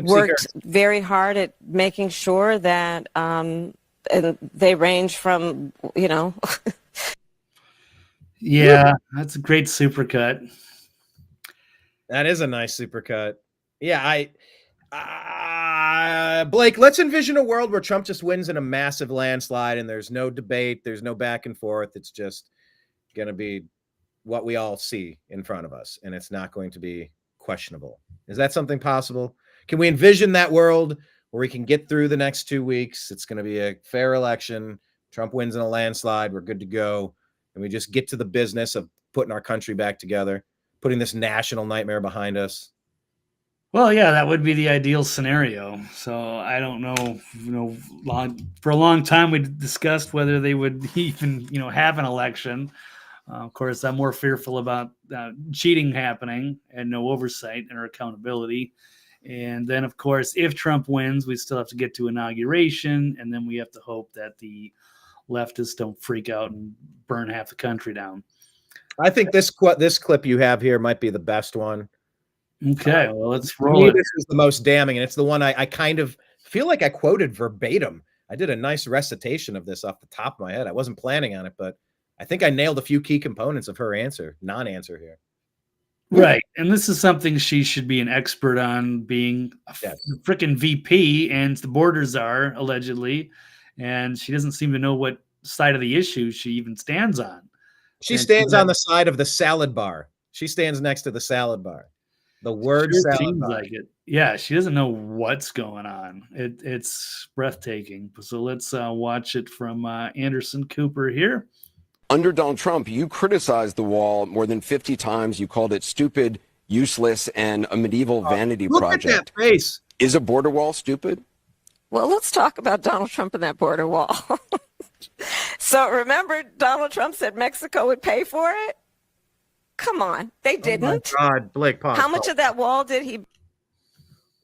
worked very hard at making sure that, and they range from, you know. Yeah, that's a great supercut. That is a nice supercut. Yeah, Blake, let's envision a world where Trump just wins in a massive landslide and there's no debate, there's no back and forth. It's just going to be what we all see in front of us, and it's not going to be questionable. Is that something possible? Can we envision that world where we can get through the next 2 weeks? It's going to be a fair election. Trump wins in a landslide. We're good to go. And we just get to the business of putting our country back together, putting this national nightmare behind us. Well, yeah, that would be the ideal scenario. So I don't know, for a long time we discussed whether they would even, have an election. Of course, I'm more fearful about cheating happening and no oversight or accountability. And then, of course, if Trump wins, we still have to get to inauguration, and then we have to hope that the leftists don't freak out and burn half the country down. I think this clip you have here might be the best one. Okay, well, let's roll it. This is the most damning, and it's the one I kind of feel like I quoted verbatim. I did a nice recitation of this off the top of my head. I wasn't planning on it, but I think I nailed a few key components of her non-answer here. Right, and this is something she should be an expert on, being a freaking VP and the border czar, allegedly, and she doesn't seem to know what side of the issue she even stands on. She stands on the side of the salad bar. She stands next to the salad bar. The word salad bar. Like it. Yeah, she doesn't know what's going on. It's breathtaking. So let's watch it from Anderson Cooper here. Under Donald Trump, you criticized the wall more than 50 times. You called it stupid, useless, and a medieval vanity project. Look at that face. Is a border wall stupid? Well, let's talk about Donald Trump and that border wall. So remember, Donald Trump said Mexico would pay for it? Come on, they didn't. Oh my God, Blake, pause. How much of that wall did he?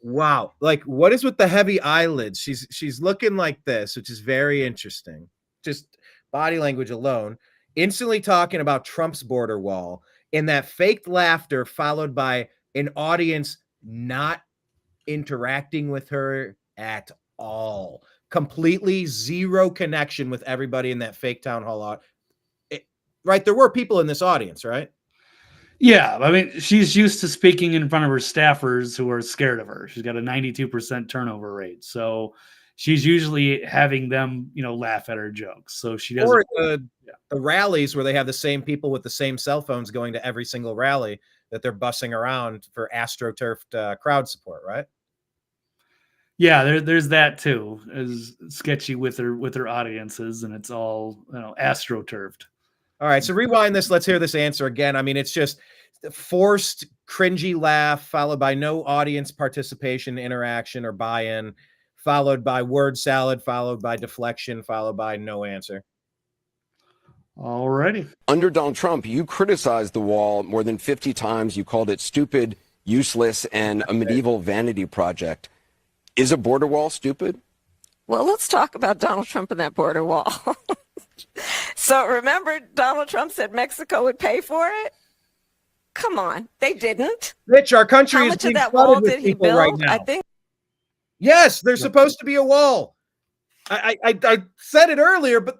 Wow, like what is with the heavy eyelids? She's looking like this, which is very interesting. Just body language alone. Instantly talking about Trump's border wall, and that faked laughter followed by an audience not interacting with her at all. Completely zero connection with everybody in that fake town hall. Right? There were people in this audience, right? Yeah, I mean, she's used to speaking in front of her staffers who are scared of her. She's got a 92% turnover rate. So she's usually having them, laugh at her jokes. So she doesn't. Or the rallies where they have the same people with the same cell phones going to every single rally that they're bussing around for astroturfed crowd support, right? Yeah, there's that too. Is sketchy with her audiences, and it's all astroturfed. All right, so rewind this. Let's hear this answer again. I mean, it's just forced, cringy laugh, followed by no audience participation, interaction, or buy-in, followed by word salad, followed by deflection, followed by no answer. Alrighty. Under Donald Trump, you criticized the wall more than 50 times. You called it stupid, useless, and a medieval vanity project. Is a border wall stupid? Well, let's talk about Donald Trump and that border wall. So remember, Donald Trump said Mexico would pay for it? Come on, they didn't. Mitch, our country How is much of being that wall flooded with did he people build? right now. I think. Yes, there's supposed to be a wall. I said it earlier, but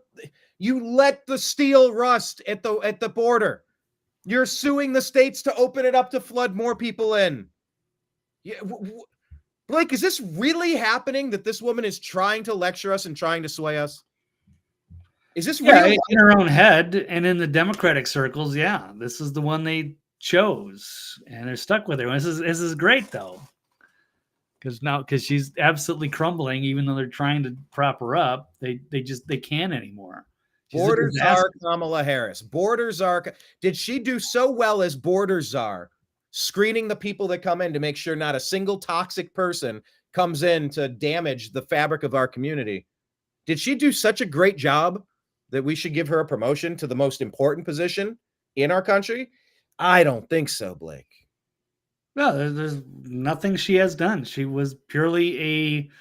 you let the steel rust at the border. You're suing the states to open it up to flood more people in. Yeah, Blake, is this really happening, that this woman is trying to lecture us and trying to sway us? Is this real? In her own head and in the Democratic circles? Yeah, this is the one they chose, and they're stuck with her. This is great though, because she's absolutely crumbling, even though they're trying to prop her up, they can't anymore. Border czar Kamala Harris. Border czar. Did she do so well as border czar, screening the people that come in to make sure not a single toxic person comes in to damage the fabric of our community? Did she do such a great job that we should give her a promotion to the most important position in our country? I don't think so, Blake. No, there's nothing she has done. She was purely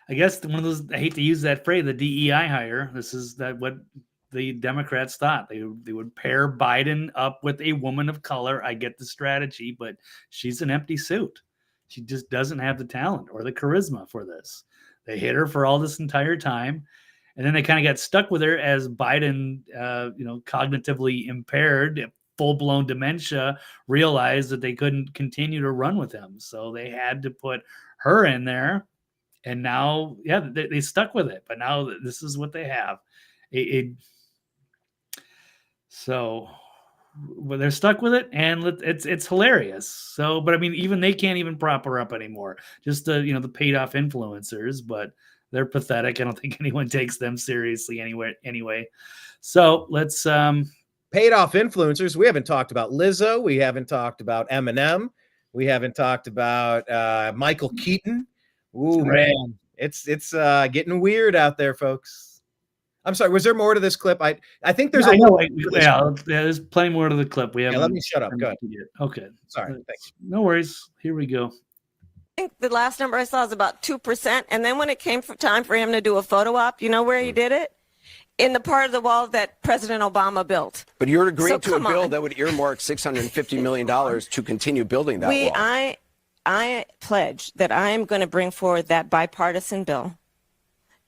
I guess one of those, I hate to use that phrase, the DEI hire. This is what the Democrats thought. They would pair Biden up with a woman of color. I get the strategy, but she's an empty suit. She just doesn't have the talent or the charisma for this. They hit her for all this entire time. And then they kind of got stuck with her as Biden, cognitively impaired, full-blown dementia, realized that they couldn't continue to run with him. So they had to put her in there. And now, they stuck with it. But now this is what they have. So they're stuck with it, and it's hilarious. So, but I mean, even they can't even prop her up anymore. Just the paid off influencers, but they're pathetic. I don't think anyone takes them seriously anyway. So let's paid off influencers. We haven't talked about Lizzo. We haven't talked about Eminem. We haven't talked about Michael Keaton. Ooh, right. Man, it's getting weird out there, folks. I'm sorry. Was there more to this clip? I think there's there's plenty more to the clip. We have. Let me shut up. Go ahead. Okay. Sorry. Thanks. No worries. Here we go. I think the last number I saw is about 2%. And then when it came time for him to do a photo op, you know where he did it? In the part of the wall that President Obama built. But you're agreeing to a bill that would earmark $650 million to continue building that wall. I pledge that I am going to bring forward that bipartisan bill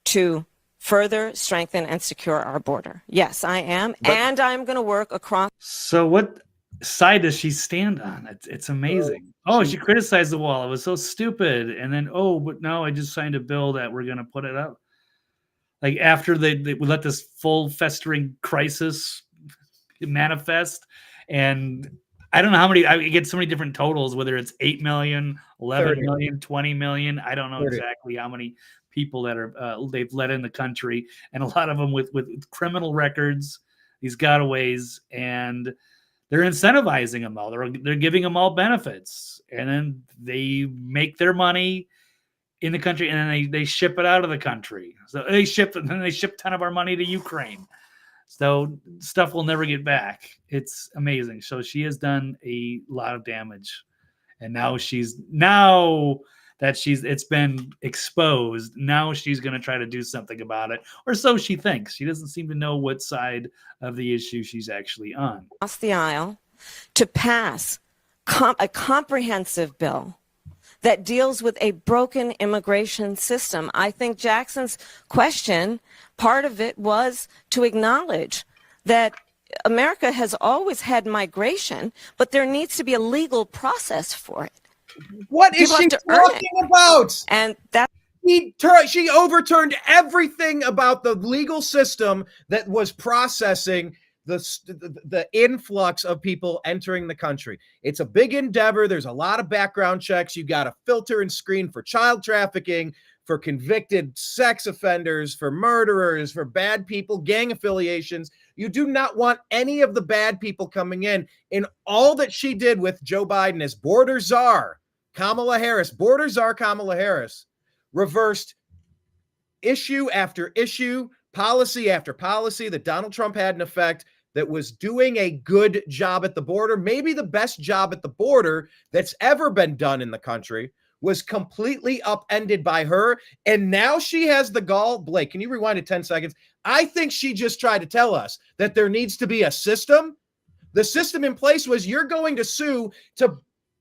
to further strengthen and secure our border. Yes, I am. And I'm going to work across. So what side does she stand on? It's amazing. She criticized the wall. It was so stupid. And then, but no, I just signed a bill that we're going to put it up. Like after they let this full festering crisis manifest. And I don't know how many, I get so many different totals, whether it's 8 million, 11 30. Million, 20 million. I don't know 30. Exactly how many people that are they've let in the country, and a lot of them with criminal records, these gotaways, and they're incentivizing them all. They're giving them all benefits, and then they make their money in the country, and then they ship it out of the country. So they ship a ton of our money to Ukraine. So stuff will never get back. It's amazing. So she has done a lot of damage, and now it's been exposed. Now she's going to try to do something about it, or so she thinks. She doesn't seem to know what side of the issue she's actually on. Across the aisle to pass a comprehensive bill that deals with a broken immigration system. I think Jackson's question, part of it was to acknowledge that America has always had migration, but there needs to be a legal process for it. What is she talking about? And that she overturned everything about the legal system that was processing the influx of people entering the country. It's a big endeavor. There's a lot of background checks. You got to filter and screen for child trafficking, for convicted sex offenders, for murderers, for bad people, gang affiliations. You do not want any of the bad people coming in. And all that she did with Joe Biden as border czar, Kamala Harris, border czar Kamala Harris, reversed issue after issue, policy after policy that Donald Trump had in effect that was doing a good job at the border. Maybe the best job at the border that's ever been done in the country was completely upended by her. And now she has the gall. Blake, can you rewind it 10 seconds? I think she just tried to tell us that there needs to be a system. The system in place was you're going to sue to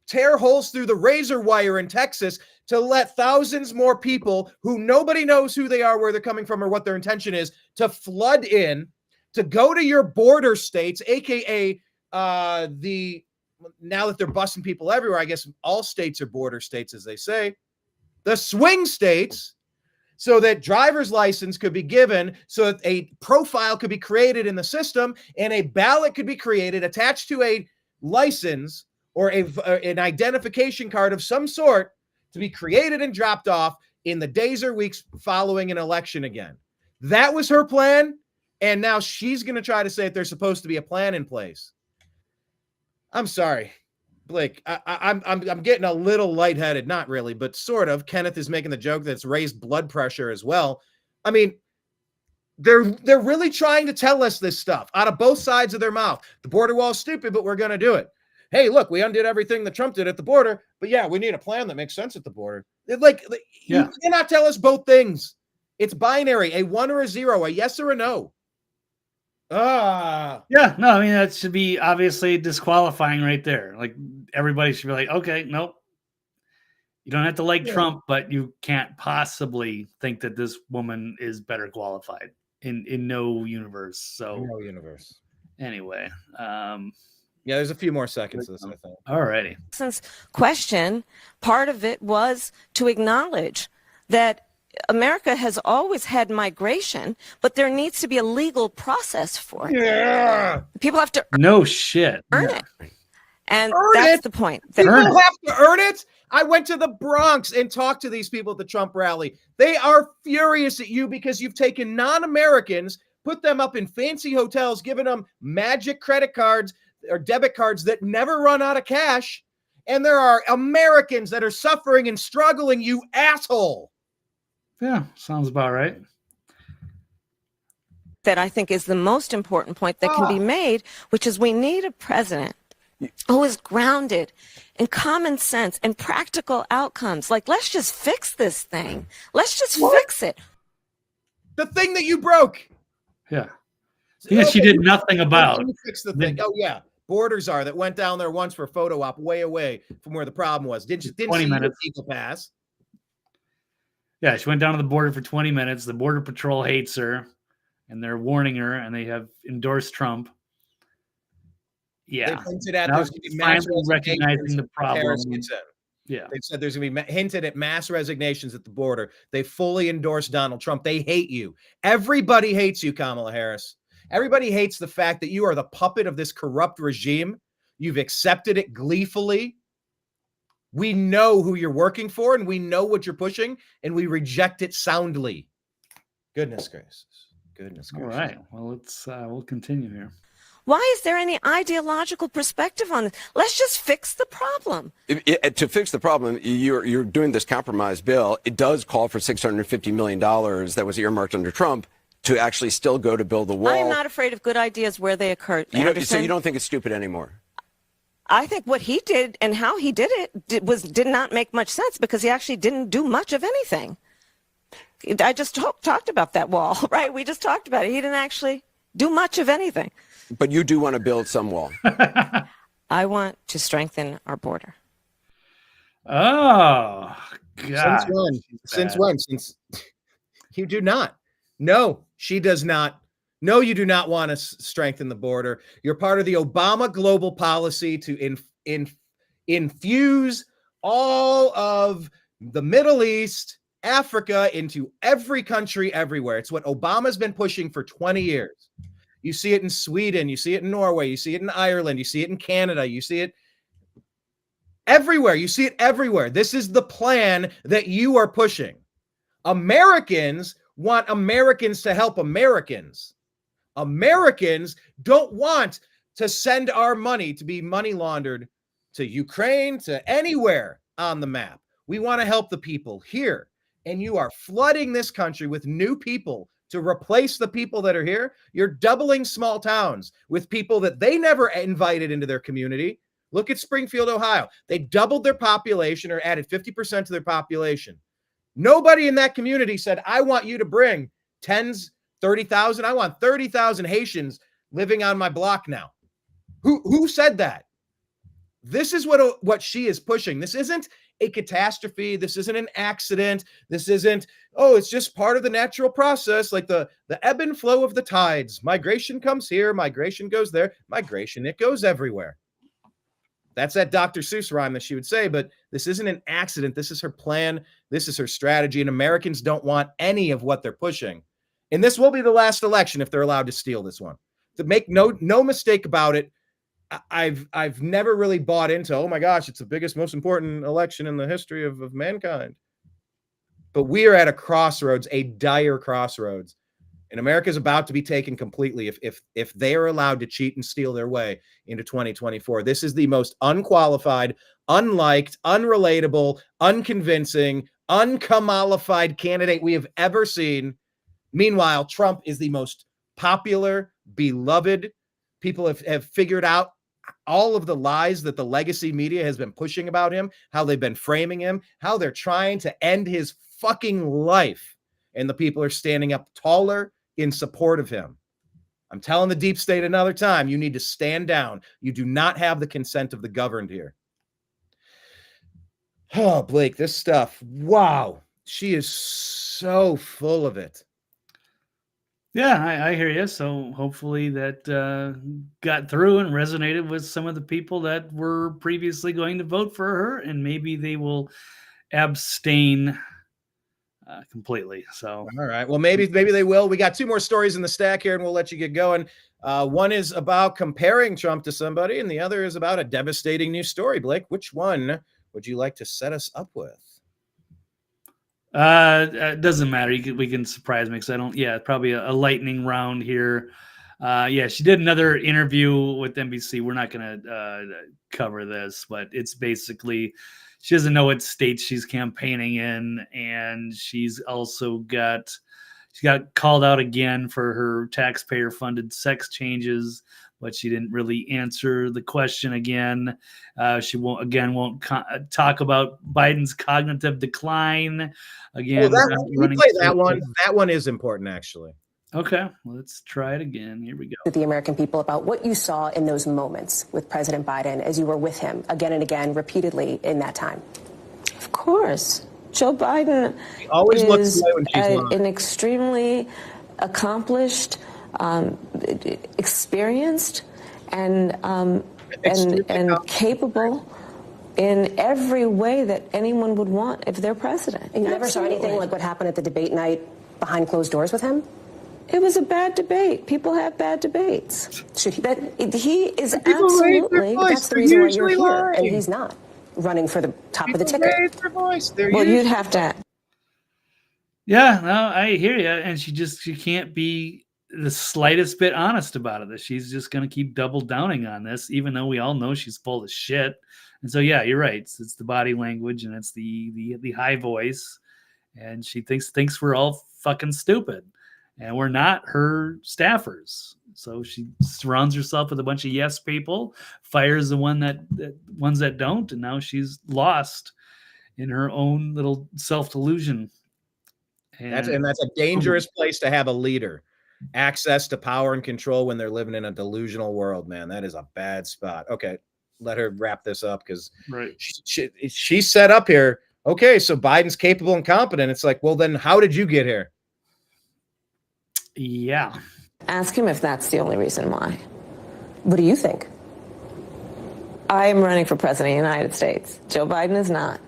tear holes through the razor wire in Texas to let thousands more people who nobody knows who they are, where they're coming from, or what their intention is, to flood in, to go to your border states, aka now that they're busting people everywhere, I guess all states are border states, as they say, the swing states, so that driver's license could be given, so that a profile could be created in the system, and a ballot could be created attached to a license or an identification card of some sort to be created and dropped off in the days or weeks following an election again. That was her plan. And now she's going to try to say that there's supposed to be a plan in place. I'm sorry, Blake. I'm getting a little lightheaded. Not really, but sort of. Kenneth is making the joke that it's raised blood pressure as well. I mean, they're really trying to tell us this stuff out of both sides of their mouth. The border wall is stupid, but we're going to do it. Hey, look, we undid everything that Trump did at the border, but yeah, we need a plan that makes sense at the border. You cannot tell us both things. It's binary, a 1 or a 0, a yes or a no. Yeah, no, I mean, that should be obviously disqualifying right there. Like, everybody should be like, okay, nope. You don't have to like Trump, but you can't possibly think that this woman is better qualified in no universe. So no universe. Anyway, yeah, there's a few more seconds of this, I think. Alrighty. Since question, part of it was to acknowledge that America has always had migration, but there needs to be a legal process for it. Yeah. People have to no shit earn it. And Earn that's it? the point. People have to earn it. I went to the Bronx and talked to these people at the Trump rally. They are furious at you because you've taken non-Americans, put them up in fancy hotels, given them magic credit cards or debit cards that never run out of cash. And there are Americans that are suffering and struggling, you asshole. Yeah, sounds about right. That I think is the most important point that can be made, which is we need a president who is grounded in common sense and practical outcomes. Like, let's just fix this thing. Let's just fix it. The thing that you broke. Yeah. Because she did nothing about. Fix the thing. Oh, yeah. Borders are that went down there once for a photo op way away from where the problem was. Didn't 20 minutes. Eagle Pass. Yeah, she went down to the border for 20 minutes. The Border Patrol hates her, and they're warning her, and they have endorsed Trump. Yeah. They hinted at Now there's going to be mass recognizing the problem. Yeah. They said there's going to be hinted at mass resignations at the border. They fully endorse Donald Trump. They hate you. Everybody hates you, Kamala Harris. Everybody hates the fact that you are the puppet of this corrupt regime. You've accepted it gleefully. We know who you're working for, and we know what you're pushing, and we reject it soundly. Goodness gracious. Goodness gracious. All right. Well, we'll continue here. Why is there any ideological perspective on this? Let's just fix the problem. To fix the problem, you're doing this compromise bill. It does call for $650 million that was earmarked under Trump to actually still go to build the wall. I am not afraid of good ideas where they occur. So you don't think it's stupid anymore? I think what he did and how he did it did not make much sense because he actually didn't do much of anything. I just talked about that wall, right? We just talked about it. He didn't actually do much of anything. But you do want to build some wall. I want to strengthen our border. Oh, God. Since when? Since you do not. No, she does not. No, you do not want to strengthen the border. You're part of the Obama global policy to infuse all of the Middle East, Africa into every country everywhere. It's what Obama's been pushing for 20 years. You see it in Sweden, you see it in Norway, you see it in Ireland, you see it in Canada, you see it everywhere. You see it everywhere. This is the plan that you are pushing. Americans want Americans to help Americans. Americans don't want to send our money to be money laundered to Ukraine, to anywhere on the map. We want to help the people here. And you are flooding this country with new people to replace the people that are here. You're doubling small towns with people that they never invited into their community. Look at Springfield, Ohio. They doubled their population or added 50% to their population. Nobody in that community said, I want you to bring 30,000. I want 30,000 Haitians living on my block now. Who said that? This is what she is pushing. This isn't a catastrophe. This isn't an accident. This isn't, it's just part of the natural process, like the ebb and flow of the tides. Migration comes here, migration goes there, migration, it goes everywhere. That's that Dr. Seuss rhyme that she would say, but this isn't an accident. This is her plan. This is her strategy, and Americans don't want any of what they're pushing. And this will be the last election if they're allowed to steal this one. To make no mistake about it, I've never really bought into, oh my gosh, it's the biggest, most important election in the history of mankind. But we are at a crossroads, a dire crossroads. And America is about to be taken completely if they are allowed to cheat and steal their way into 2024. This is the most unqualified, unliked, unrelatable, unconvincing, unkamalified candidate we have ever seen. Meanwhile, Trump is the most popular, beloved. People have figured out all of the lies that the legacy media has been pushing about him, how they've been framing him, how they're trying to end his fucking life. And the people are standing up taller in support of him. I'm telling the deep state another time, you need to stand down. You do not have the consent of the governed here. Oh, Blake, this stuff. Wow. She is so full of it. Yeah, I hear you. So hopefully that got through and resonated with some of the people that were previously going to vote for her, and maybe they will abstain completely. So all right, well, maybe they will. We got two more stories in the stack here, and we'll let you get going. One is about comparing Trump to somebody, and the other is about a devastating new story. Blake, which one would you like to set us up with? It doesn't matter. We can surprise me because I don't. Yeah, probably a lightning round here. Yeah, she did another interview with NBC. We're not going to cover this, but it's basically she doesn't know what state she's campaigning in, and she got called out again for her taxpayer-funded sex changes, but she didn't really answer the question again. She won't talk about Biden's cognitive decline. Again, that one. That one is important, actually. Okay, let's try it again. Here we go. With the American people about what you saw in those moments with President Biden as you were with him again and again, repeatedly in that time. Of course. Joe Biden is an extremely accomplished, experienced, and capable in every way that anyone would want if they're president. And you never saw anything like what happened at the debate night behind closed doors with him? It was a bad debate. People have bad debates. He is absolutely. That's the reason why you're here, and he's not running for the top of the ticket. Well, you'd have to. Yeah, no, I hear you, and she can't be the slightest bit honest about it. That she's just going to keep double downing on this, even though we all know she's full of shit. And so, yeah, you're right. It's the body language and it's the high voice, and she thinks we're all fucking stupid. And we're not her staffers. So she surrounds herself with a bunch of yes people, fires the ones that don't, and now she's lost in her own little self-delusion. And that's a dangerous place to have a leader. Access to power and control when they're living in a delusional world, man. That is a bad spot. Okay, let her wrap this up because she's set up here. Okay, so Biden's capable and competent. It's like, well, then how did you get here? Yeah. Ask him if that's the only reason why. What do you think? I am running for president of the United States. Joe Biden is not.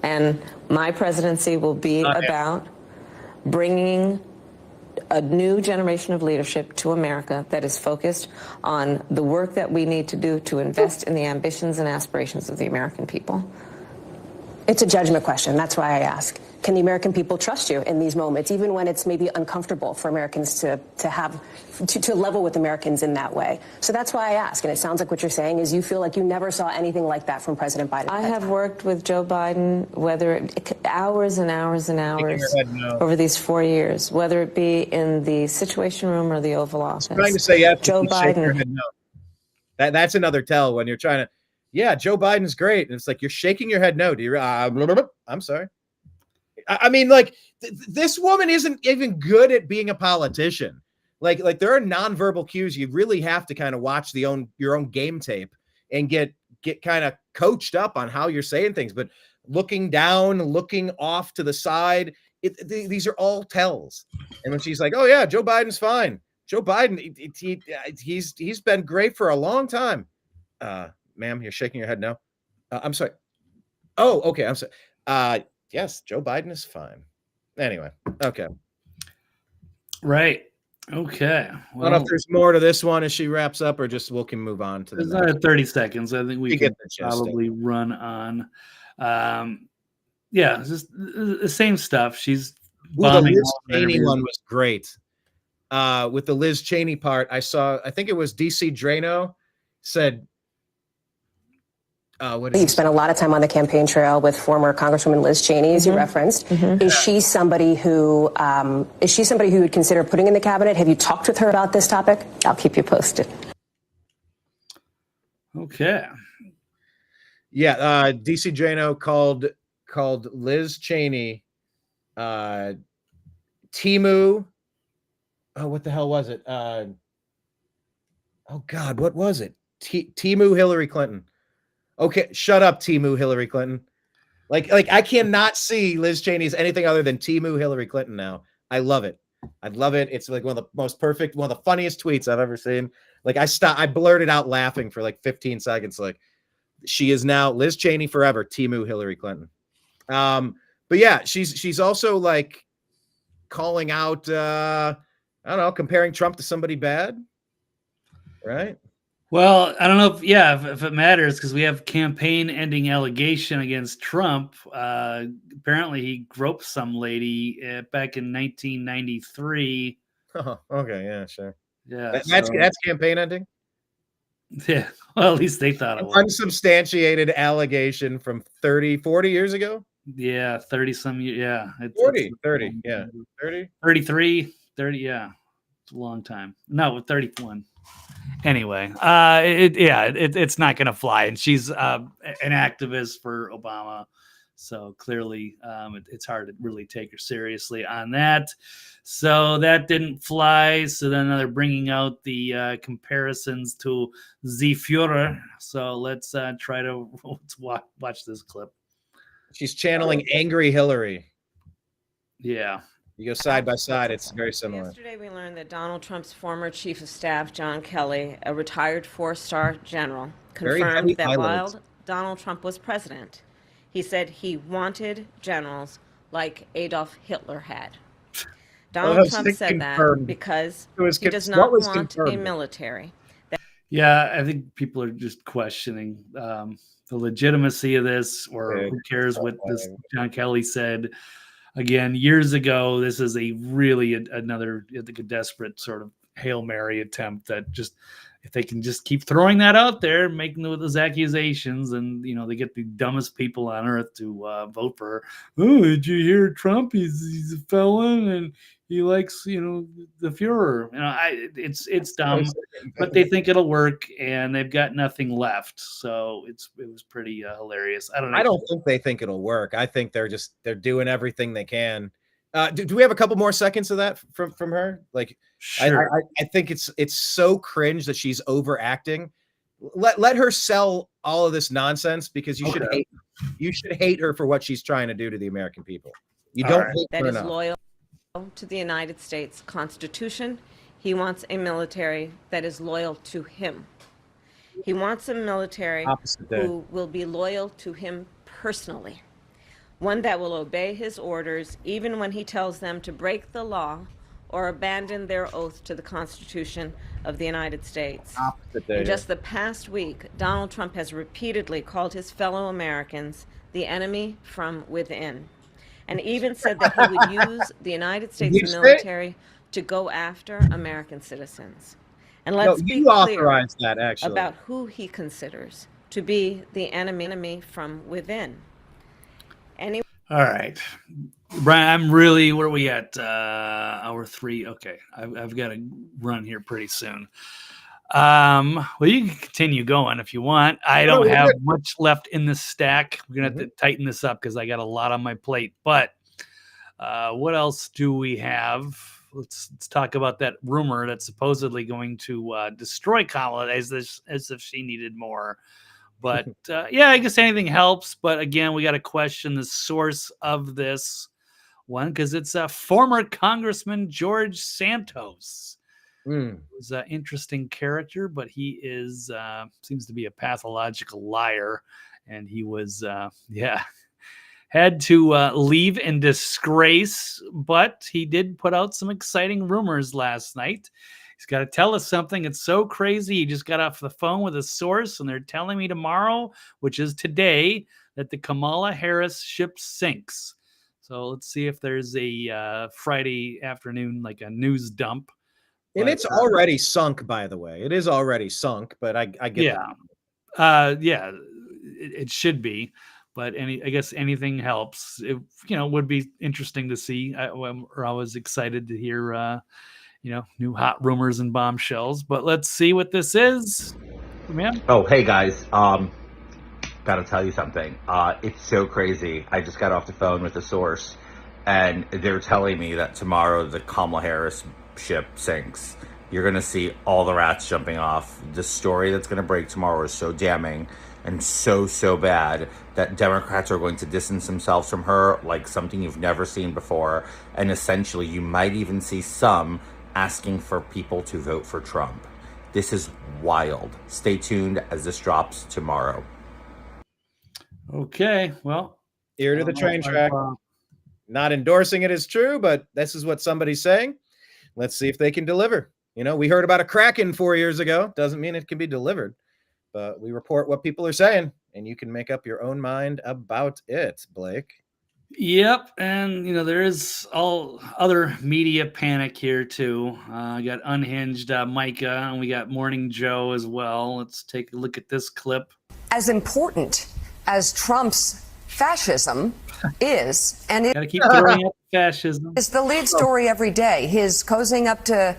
And my presidency will be about bringing a new generation of leadership to America that is focused on the work that we need to do to invest in the ambitions and aspirations of the American people. It's a judgment question. That's why I ask. Can the American people trust you in these moments, even when it's maybe uncomfortable for Americans to level with Americans in that way? So that's why I ask. And it sounds like what you're saying is you feel like you never saw anything like that from President Biden. I have worked with Joe Biden, hours and hours and hours over these 4 years, whether it be in the Situation Room or the Oval Office. I'm trying to say yes. Joe Biden. No. That's another tell when you're trying to. Yeah, Joe Biden's great, and it's like you're shaking your head no. Do you? I'm sorry. I mean, like this woman isn't even good at being a politician. Like there are nonverbal cues. You really have to kind of watch your own game tape and get kind of coached up on how you're saying things. But looking down, looking off to the side, these are all tells. And when she's like, "Oh yeah, Joe Biden's fine. Joe Biden, he's been great for a long time." Ma'am, you're shaking your head no. I'm sorry. Oh, okay. I'm sorry. Yes, Joe Biden is fine. Anyway, okay. Right. Okay. I don't know if there's more to this one as she wraps up, or just we can move on to the There's next. another 30 seconds. I think we You can get the gist of it. probably run on. Yeah, it's just the same stuff. She's Ooh, the bombing Liz all of Cheney interviews. one was great. With the Liz Cheney part, I think it was DC Drano said, You've spent a lot of time on the campaign trail with former Congresswoman Liz Cheney, as you referenced. Is she somebody who you would consider putting in the cabinet? Have you talked with her about this topic? I'll keep you posted. Okay. Yeah, DC Drano called Liz Cheney Timu. Oh, what the hell was it? Oh God, what was it? Timu Hillary Clinton. Okay, shut up, Timu Hillary Clinton. Like I cannot see Liz Cheney as anything other than Timu Hillary Clinton now. I love it. I love it. It's like one of the most perfect, one of the funniest tweets I've ever seen. Like I blurted out laughing for like 15 seconds. Like, she is now Liz Cheney forever, Timu Hillary Clinton. But yeah, she's also like calling out I don't know, comparing Trump to somebody bad, right? Well, I don't know if it matters, because we have campaign ending allegation against Trump. Apparently, he groped some lady back in 1993. Oh, okay, yeah, sure. Yeah, That's campaign ending. Yeah, well, at least they thought it was. Unsubstantiated allegation from 40 years ago. Yeah, 30 some years. Yeah, 30, yeah, 30, 33, 30. Yeah, it's a long time. No, 31. Anyway, it's not going to fly, and she's an activist for Obama, so clearly it's hard to really take her seriously on that. So that didn't fly. So then they're bringing out the comparisons to the Führer. So let's try to watch this clip. She's channeling angry Hillary. Yeah. You go side by side, it's very similar. Yesterday, we learned that Donald Trump's former chief of staff, John Kelly, a retired four-star general, confirmed that while Donald Trump was president, he said he wanted generals like Adolf Hitler had. Donald Trump said that because he does not want a military. Yeah, I think people are just questioning the legitimacy of this, or who cares what this John Kelly said. Again, years ago, this is another, I think, a desperate sort of Hail Mary attempt that just, if they can just keep throwing that out there, making those accusations, and, they get the dumbest people on earth to vote for her. Oh, did you hear Trump? He's a felon and he likes, the Führer. It's dumb, but they think it'll work, and they've got nothing left. So it was pretty hilarious. I don't know. I don't think they think it'll work. I think they're doing everything they can. Do we have a couple more seconds of that from her? Like, sure. I think it's so cringe that she's overacting. Let her sell all of this nonsense, because you should hate her for what she's trying to do to the American people. You don't hate her enough. Loyal to the United States Constitution. He wants a military that is loyal to him. He wants a military who will be loyal to him personally. One that will obey his orders even when he tells them to break the law or abandon their oath to the Constitution of the United States. In just the past week, Donald Trump has repeatedly called his fellow Americans the enemy from within, and even said that he would use the United States military to go after American citizens. And let's be clear about who he considers to be the enemy from within. All right, Brian, where are we at? Hour 3. Okay, I've got to run here pretty soon. Well, you can continue going if you want. I don't have much left in the stack. We're gonna have to tighten this up because I got a lot on my plate. But what else do we have? Let's talk about that rumor that's supposedly going to destroy Kamala as if she needed more. But yeah, I guess anything helps. But again, we got to question the source of this one, because it's a former Congressman George Santos. He's an interesting character, but he is seems to be a pathological liar, and he was had had to leave in disgrace, but he did put out some exciting rumors last night. He's got to tell us something. It's so crazy. He just got off the phone with a source, and they're telling me tomorrow, which is today, that the Kamala Harris ship sinks. So let's see if there's a Friday afternoon, like a news dump. And it's already sunk, by the way. It is already sunk, but I get yeah, it should be. But I guess anything helps. It would be interesting to see. I was excited to hear, new hot rumors and bombshells. But let's see what this is, man. Oh, hey guys. Gotta tell you something. It's so crazy. I just got off the phone with a source, and they're telling me that tomorrow the Kamala Harris ship sinks. You're gonna see all the rats jumping off. The story that's gonna break tomorrow is so damning and so bad that Democrats are going to distance themselves from her like something you've never seen before. And essentially, you might even see some asking for people to vote for Trump. This is wild. Stay tuned as this drops tomorrow. Okay, well. Ear to the train track. Not endorsing it is true, but this is what somebody's saying. Let's see if they can deliver. We heard about a Kraken 4 years ago. Doesn't mean it can be delivered. But we report what people are saying, and you can make up your own mind about it, Blake. Yep, and there is all other media panic here too. I got Unhinged, Micah, and we got Morning Joe as well. Let's take a look at this clip. As important as Trump's fascism is, and gotta keep throwing up fascism. It's the lead story every day. His cozying up to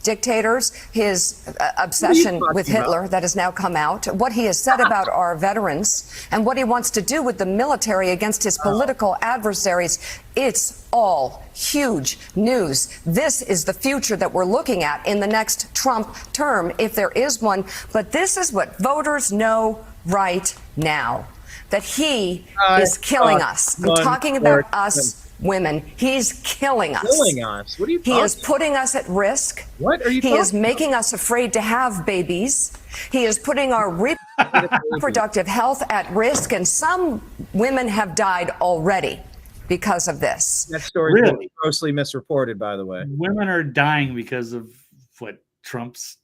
dictators, his obsession with Hitler that has now come out, what he has said about our veterans, and what he wants to do with the military against his political adversaries. It's all huge news. This is the future that we're looking at in the next Trump term, if there is one. But this is what voters know right now, that he is killing us. I'm talking about us women. He's killing us. Killing us? What are you talking? He is putting us at risk. What are you He is talking making us afraid to have babies. He is putting our reproductive health at risk, and some women have died already because of this. That story is really grossly misreported, by the way. Women are dying because of what Trump's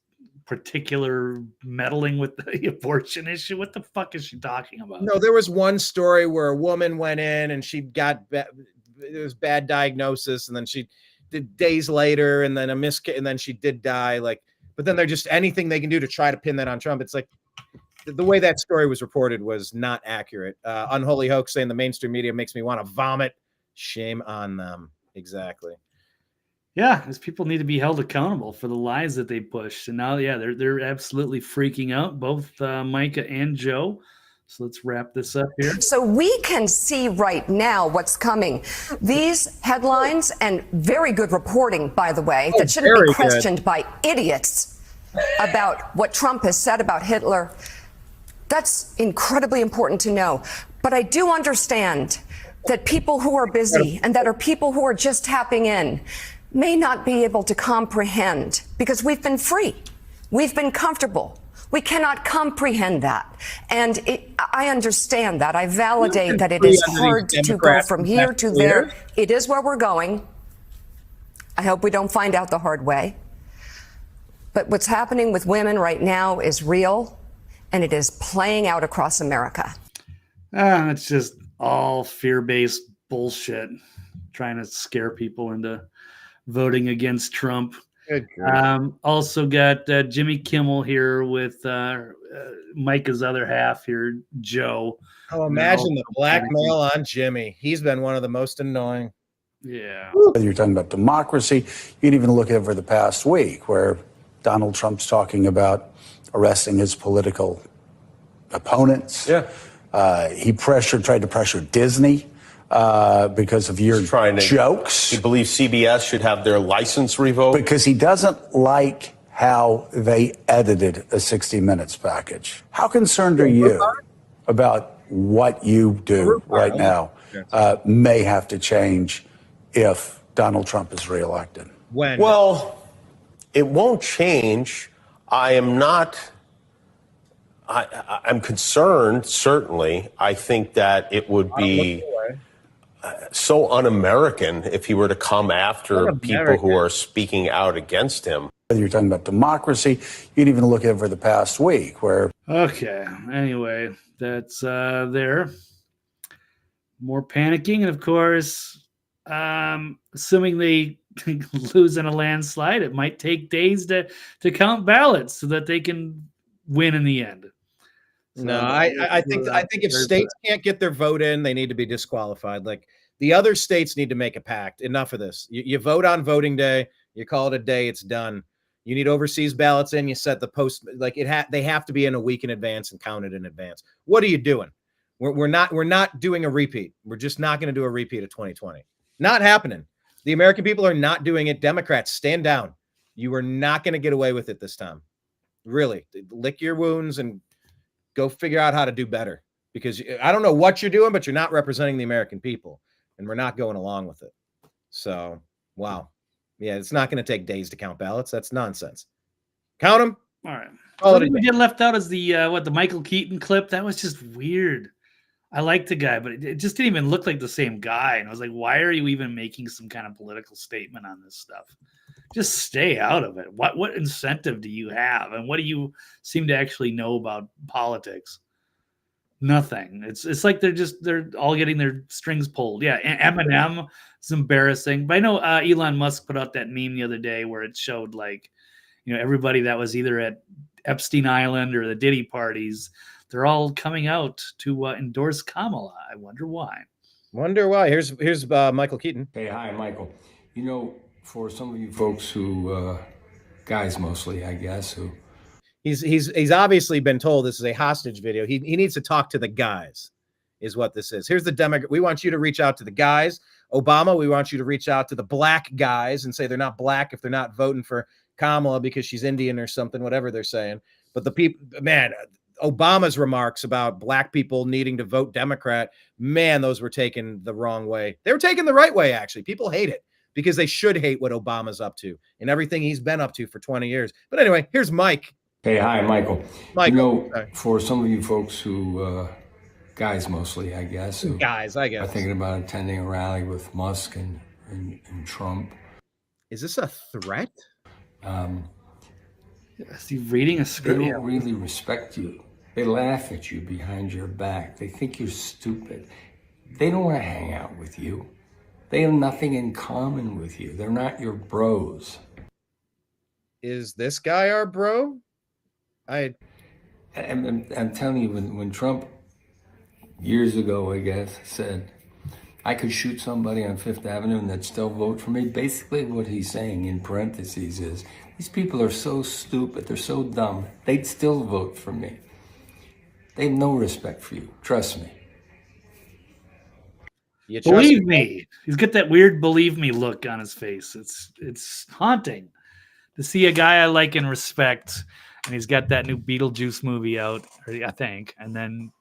particular meddling with the abortion issue. What the fuck is she talking about? No, there was one story where a woman went in and she got it was bad diagnosis, and then she did days later, and then and then she did die. But then they're just anything they can do to try to pin that on Trump. It's like the way that story was reported was not accurate. Unholy hoax saying the mainstream media makes me want to vomit. Shame on them. Exactly. Yeah, because people need to be held accountable for the lies that they pushed. And now, they're absolutely freaking out, both Micah and Joe. So let's wrap this up here. So we can see right now what's coming. These headlines, and very good reporting, by the way, that shouldn't be questioned by idiots about what Trump has said about Hitler. That's incredibly important to know. But I do understand that people who are busy and that are people who are just tapping in may not be able to comprehend, because we've been free. We've been comfortable. We cannot comprehend that. And I understand that. I validate that it is hard to go from here to there. It is where we're going. I hope we don't find out the hard way. But what's happening with women right now is real, and it is playing out across America. It's just all fear-based bullshit, trying to scare people into voting against Trump. Also got Jimmy Kimmel here with Micah's other half here, Joe. Oh, imagine the blackmail on Jimmy. He's been one of the most annoying. Yeah. You're talking about democracy. You can even look over the past week where Donald Trump's talking about arresting his political opponents. Yeah. He tried to pressure Disney because of your jokes. He believes CBS should have their license revoked. Because he doesn't like how they edited a 60 Minutes package. How concerned are you about what you do right now may have to change if Donald Trump is reelected? When? Well, it won't change. I'm not I'm concerned, certainly. I think that it would be so un-American if he were to come after people who are speaking out against him. Whether you're talking about democracy, you can even look over the past week where. Okay. Anyway, that's there. More panicking, and of course, assuming they lose in a landslide, it might take days to count ballots so that they can win in the end. So no, I think if states can't get their vote in, they need to be disqualified. Like the other states need to make a pact. Enough of this. You vote on voting day. You call it a day. It's done. You need overseas ballots in. You set the post like they have to be in a week in advance and counted in advance. What are you doing? We're not doing a repeat. We're just not going to do a repeat of 2020. Not happening. The American people are not doing it. Democrats, stand down. You are not going to get away with it this time. Really, lick your wounds and go figure out how to do better, because I don't know what you're doing, but you're not representing the American people, and we're not going along with it. So, wow. Yeah, it's not going to take days to count ballots. That's nonsense. Count them. All right. What we did left out is the Michael Keaton clip. That was just weird. I like the guy, but it just didn't even look like the same guy. And I was like, why are you even making some kind of political statement on this stuff? Just stay out of it. What incentive do you have? And what do you seem to actually know about politics? Nothing. It's like they're all getting their strings pulled. Yeah, Eminem is embarrassing. But I know Elon Musk put out that meme the other day where it showed everybody that was either at Epstein Island or the Diddy parties. They're all coming out to endorse Kamala. I wonder why. Here's Michael Keaton. Hey, hi, Michael. For some of you folks who, guys mostly, I guess, who. He's obviously been told this is a hostage video. He needs to talk to the guys, is what this is. Here's the Democrat. We want you to reach out to the guys. Obama, we want you to reach out to the black guys and say they're not black if they're not voting for Kamala because she's Indian or something, whatever they're saying. But the people, man, Obama's remarks about black people needing to vote Democrat, man, those were taken the wrong way. They were taken the right way, actually. People hate it because they should hate what Obama's up to and everything he's been up to for 20 years. But anyway, here's Mike. Hey, hi, Michael. For some of you folks who, guys mostly, I guess, who guys, I guess, are thinking about attending a rally with Musk and Trump. Is this a threat? Is he reading a script? They don't really respect you. They laugh at you behind your back. They think you're stupid. They don't want to hang out with you. They have nothing in common with you. They're not your bros. Is this guy our bro? I'm telling you, when Trump, years ago, I guess, said, I could shoot somebody on Fifth Avenue and they'd still vote for me, basically what he's saying in parentheses is, these people are so stupid, they're so dumb, they'd still vote for me. They have no respect for you. Trust me. Believe me. He's got that weird believe me look on his face. It's haunting to see a guy I like and respect, and he's got that new Beetlejuice movie out, I think, and then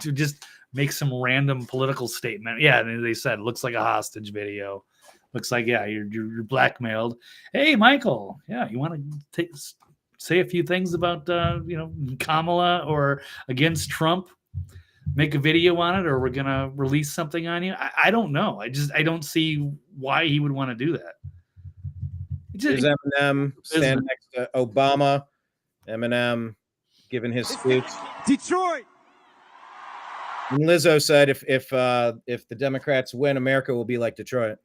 to just make some random political statement. Yeah, and they said, looks like a hostage video. Looks like, yeah, you're blackmailed. Hey, Michael, yeah, you want to say a few things about Kamala or against Trump? Make a video on it, or we're gonna release something on you. I don't know. I don't see why he would want to do that. There's Eminem standing next to Obama. Eminem giving his speech. Detroit. And Lizzo said, if the Democrats win, America will be like Detroit.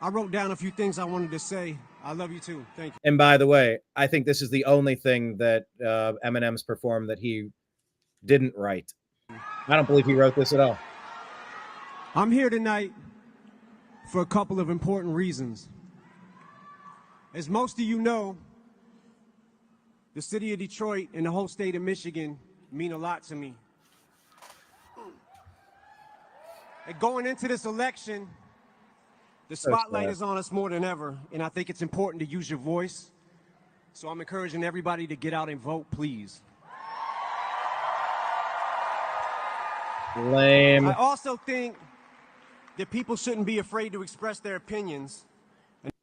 I wrote down a few things I wanted to say. I love you too. Thank you. And by the way, I think this is the only thing that Eminem's performed that he didn't write. I don't believe he wrote this at all. I'm here tonight for a couple of important reasons. As most of you know, the city of Detroit and the whole state of Michigan mean a lot to me. And going into this election, the spotlight is on us more than ever, and I think it's important to use your voice. So I'm encouraging everybody to get out and vote, please. Lame. I also think that people shouldn't be afraid to express their opinions.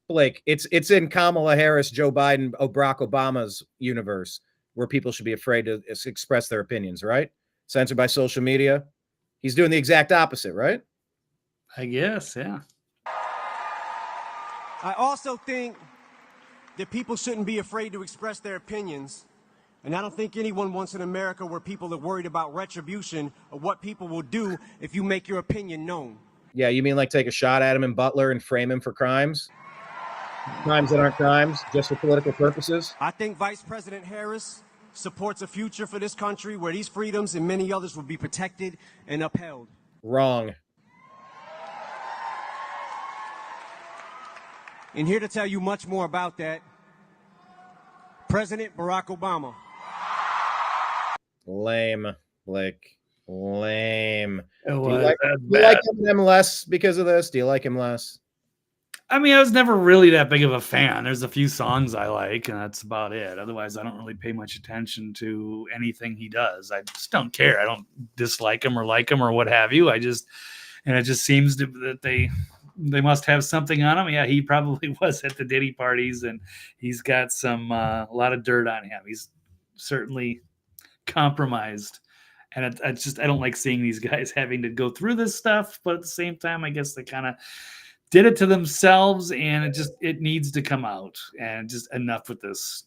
Blake, it's in Kamala Harris, Joe Biden, Barack Obama's universe. where people should be afraid to express their opinions, right? Censored by social media. He's doing the exact opposite, right? I guess, yeah. I also think that people shouldn't be afraid to express their opinions. And I don't think anyone wants an America where people are worried about retribution or what people will do if you make your opinion known. Yeah, you mean like take a shot at him in Butler and frame him for crimes? Crimes that aren't crimes, just for political purposes? I think Vice President Harris supports a future for this country where these freedoms and many others will be protected and upheld. Wrong. And here to tell you much more about that, President Barack Obama. Lame, Blake. Lame. It Do you like him less because of this? Do you like him less? I mean, I was never really that big of a fan. There's a few songs I like, and that's about it. Otherwise, I don't really pay much attention to anything he does. I just don't care. I don't dislike him or like him or what have you. And it just seems that they must have something on him. Yeah, he probably was at the Diddy parties, and he's got a lot of dirt on him. He's certainly compromised. And I don't like seeing these guys having to go through this stuff. But at the same time, I guess they kind of did it to themselves, and it needs to come out. And just enough with this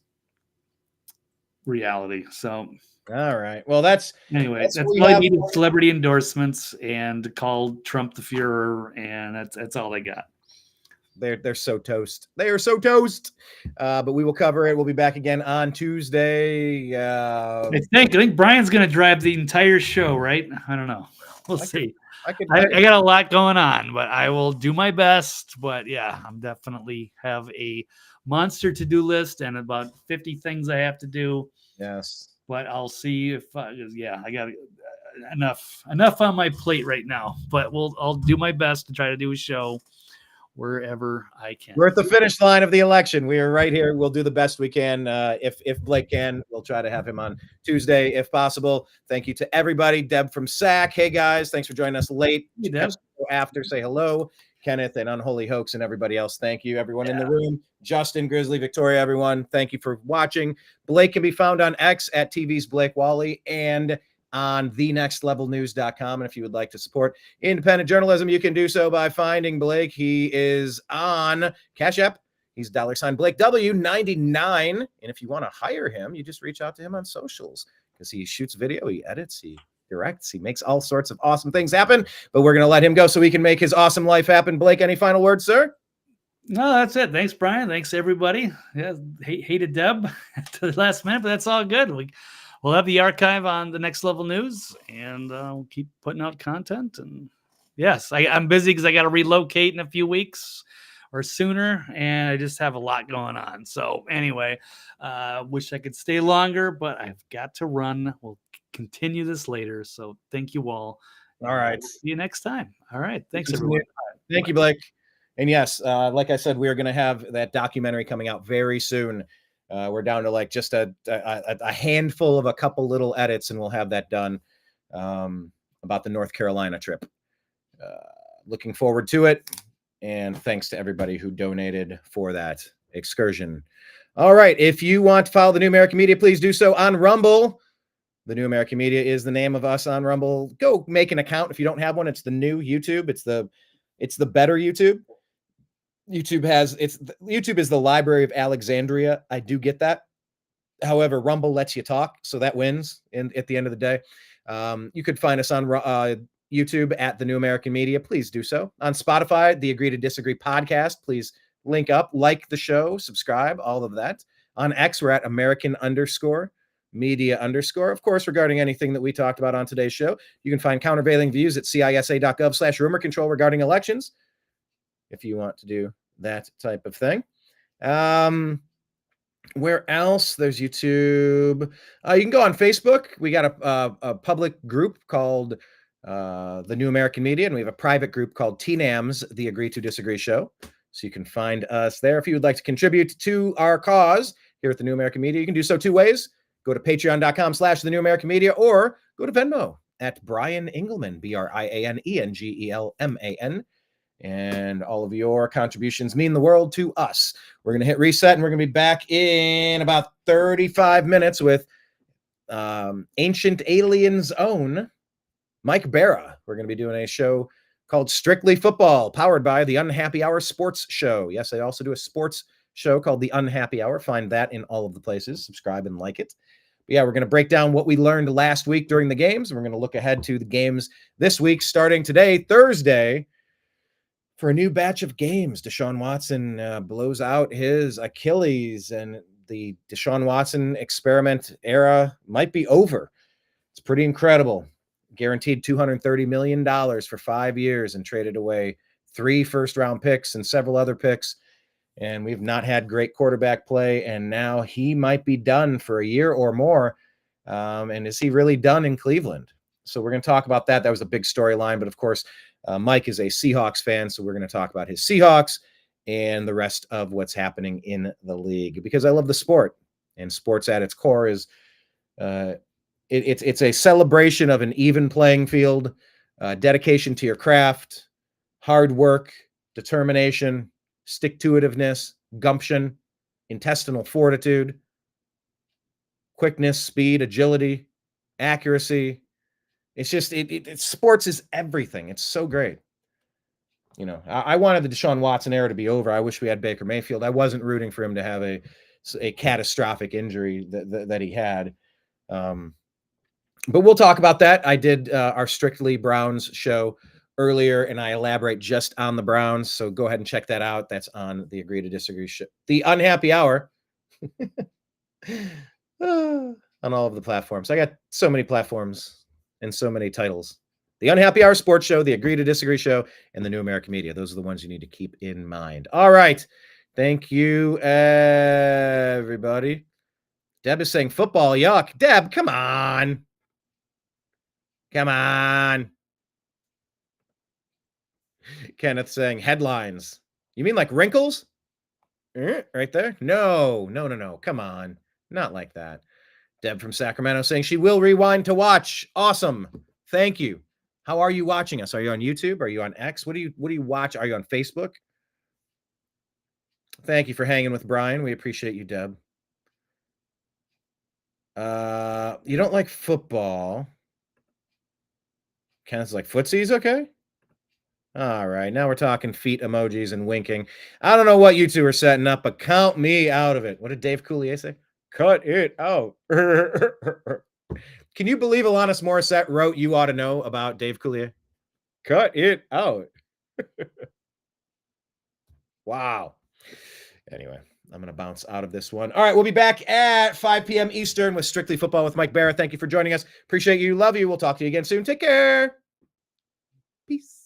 reality. So, all right. Well, that's all I needed: celebrity endorsements and called Trump the Führer, and that's all they got. They're so toast. They are so toast. But we will cover it. We'll be back again on Tuesday. I think Brian's going to drive the entire show, right? I don't know. We'll see. I got a lot going on, but I will do my best. But yeah, I'm definitely have a monster to-do list and about 50 things I have to do. Yes. But I'll see if I got enough on my plate right now. But I'll do my best to try to do a show wherever I can. We're at the finish line of the election. We are right here. We'll do the best we can. If Blake can, we'll try to have him on Tuesday if possible. Thank you to everybody. Deb from SAC. Hey guys, thanks for joining us late. Hey, Deb. After, say hello. Kenneth and Unholy Hoax and everybody else. Thank you. Everyone in the room. Justin, Grizzly, Victoria, everyone. Thank you for watching. Blake can be found on X at TV's Blake Wally and on thenextlevelnews.com. And if you would like to support independent journalism, you can do so by finding Blake. He is on Cash App. He's $Blake W99. And if you want to hire him, you just reach out to him on socials because he shoots video, he edits, he directs, he makes all sorts of awesome things happen. But we're going to let him go so he can make his awesome life happen. Blake, any final words, sir? No, that's it. Thanks, Brian. Thanks, everybody. Yeah, hated Deb to the last minute, but that's all good. We'll have the archive on the Next Level News, and we'll keep putting out content. And yes, I'm busy because I got to relocate in a few weeks or sooner, and I just have a lot going on. So anyway, wish I could stay longer, but I've got to run. We'll continue this later. So thank you all. All right. See you next time. All right. Thanks, everyone. Thank you, Blake. And yes, like I said, we are going to have that documentary coming out very soon. We're down to like just a handful of a couple little edits, and we'll have that done about the North Carolina trip. Looking forward to it. And thanks to everybody who donated for that excursion. All right. If you want to follow the New American Media, please do so on Rumble. The New American Media is the name of us on Rumble. Go make an account. If you don't have one, it's the new YouTube. It's the better YouTube. YouTube is the Library of Alexandria. I do get that. However, Rumble lets you talk, so that wins at the end of the day. You could find us on YouTube at the New American Media. Please do so. On Spotify, the Agree to Disagree podcast. Please link up, like the show, subscribe, all of that. On X, we're at American_media_. Of course, regarding anything that we talked about on today's show, you can find countervailing views at CISA.gov/rumor control regarding elections, if you want to do that type of thing. Where else? There's YouTube. You can go on Facebook. We got a public group called the New American Media, and we have a private group called TNAMS, the Agree to Disagree Show. So you can find us there. If you would like to contribute to our cause here at the New American Media, you can do so two ways. Go to patreon.com/the New American Media, or go to Venmo at Brian Engelman, BrianEngelman. And all of your contributions mean the world to us. We're going to hit reset, and we're going to be back in about 35 minutes with Ancient Aliens' own Mike Barra. We're going to be doing a show called Strictly Football, powered by the Unhappy Hour Sports Show. Yes, I also do a sports show called the Unhappy Hour. Find that in all of the places. Subscribe and like it. But yeah, we're going to break down what we learned last week during the games. And we're going to look ahead to the games this week, starting today, Thursday, for a new batch of games. Deshaun Watson blows out his Achilles, and the Deshaun Watson experiment era might be over. It's pretty incredible. Guaranteed $230 million for 5 years and traded away 3 first-round picks and several other picks. And we've not had great quarterback play, and now he might be done for a year or more. And is he really done in Cleveland? So we're going to talk about that. That was a big storyline. But, of course, Mike is a Seahawks fan, so we're going to talk about his Seahawks and the rest of what's happening in the league, because I love the sport. And sports at its core is it's a celebration of an even playing field, dedication to your craft, hard work, determination, stick-to-itiveness, gumption, intestinal fortitude, quickness, speed, agility, accuracy. It's just, sports is everything. It's so great. You know, I wanted the Deshaun Watson era to be over. I wish we had Baker Mayfield. I wasn't rooting for him to have a catastrophic injury that he had. But we'll talk about that. I did our Strictly Browns show earlier, and I elaborate just on the Browns. So go ahead and check that out. That's on the Agree to Disagree show, the Unhappy Hour, on all of the platforms. I got so many platforms and so many titles. The Unhappy Hour Sports Show, the Agree to Disagree show, and the New American Media. Those are the ones you need to keep in mind. All right. Thank you, everybody. Deb is saying football, yuck. Deb, come on. Come on. Kenneth saying headlines. You mean like wrinkles? Right there? No. Come on. Not like that. Deb from Sacramento saying she will rewind to watch. Awesome. Thank you. How are you watching us? Are you on YouTube? Are you on X? What do you watch? Are you on Facebook? Thank you for hanging with Brian. We appreciate you, Deb. You don't like football. Kenneth's like, footsie's okay? All right, now we're talking feet emojis and winking. I don't know what you two are setting up, but count me out of it. What did Dave Coulier say? Cut it out. Can you believe Alanis Morissette wrote You Ought to Know about Dave Coulier? Cut it out. Wow. Anyway, I'm going to bounce out of this one. All right, we'll be back at 5 p.m. Eastern with Strictly Football with Mike Barra. Thank you for joining us. Appreciate you. Love you. We'll talk to you again soon. Take care. Peace.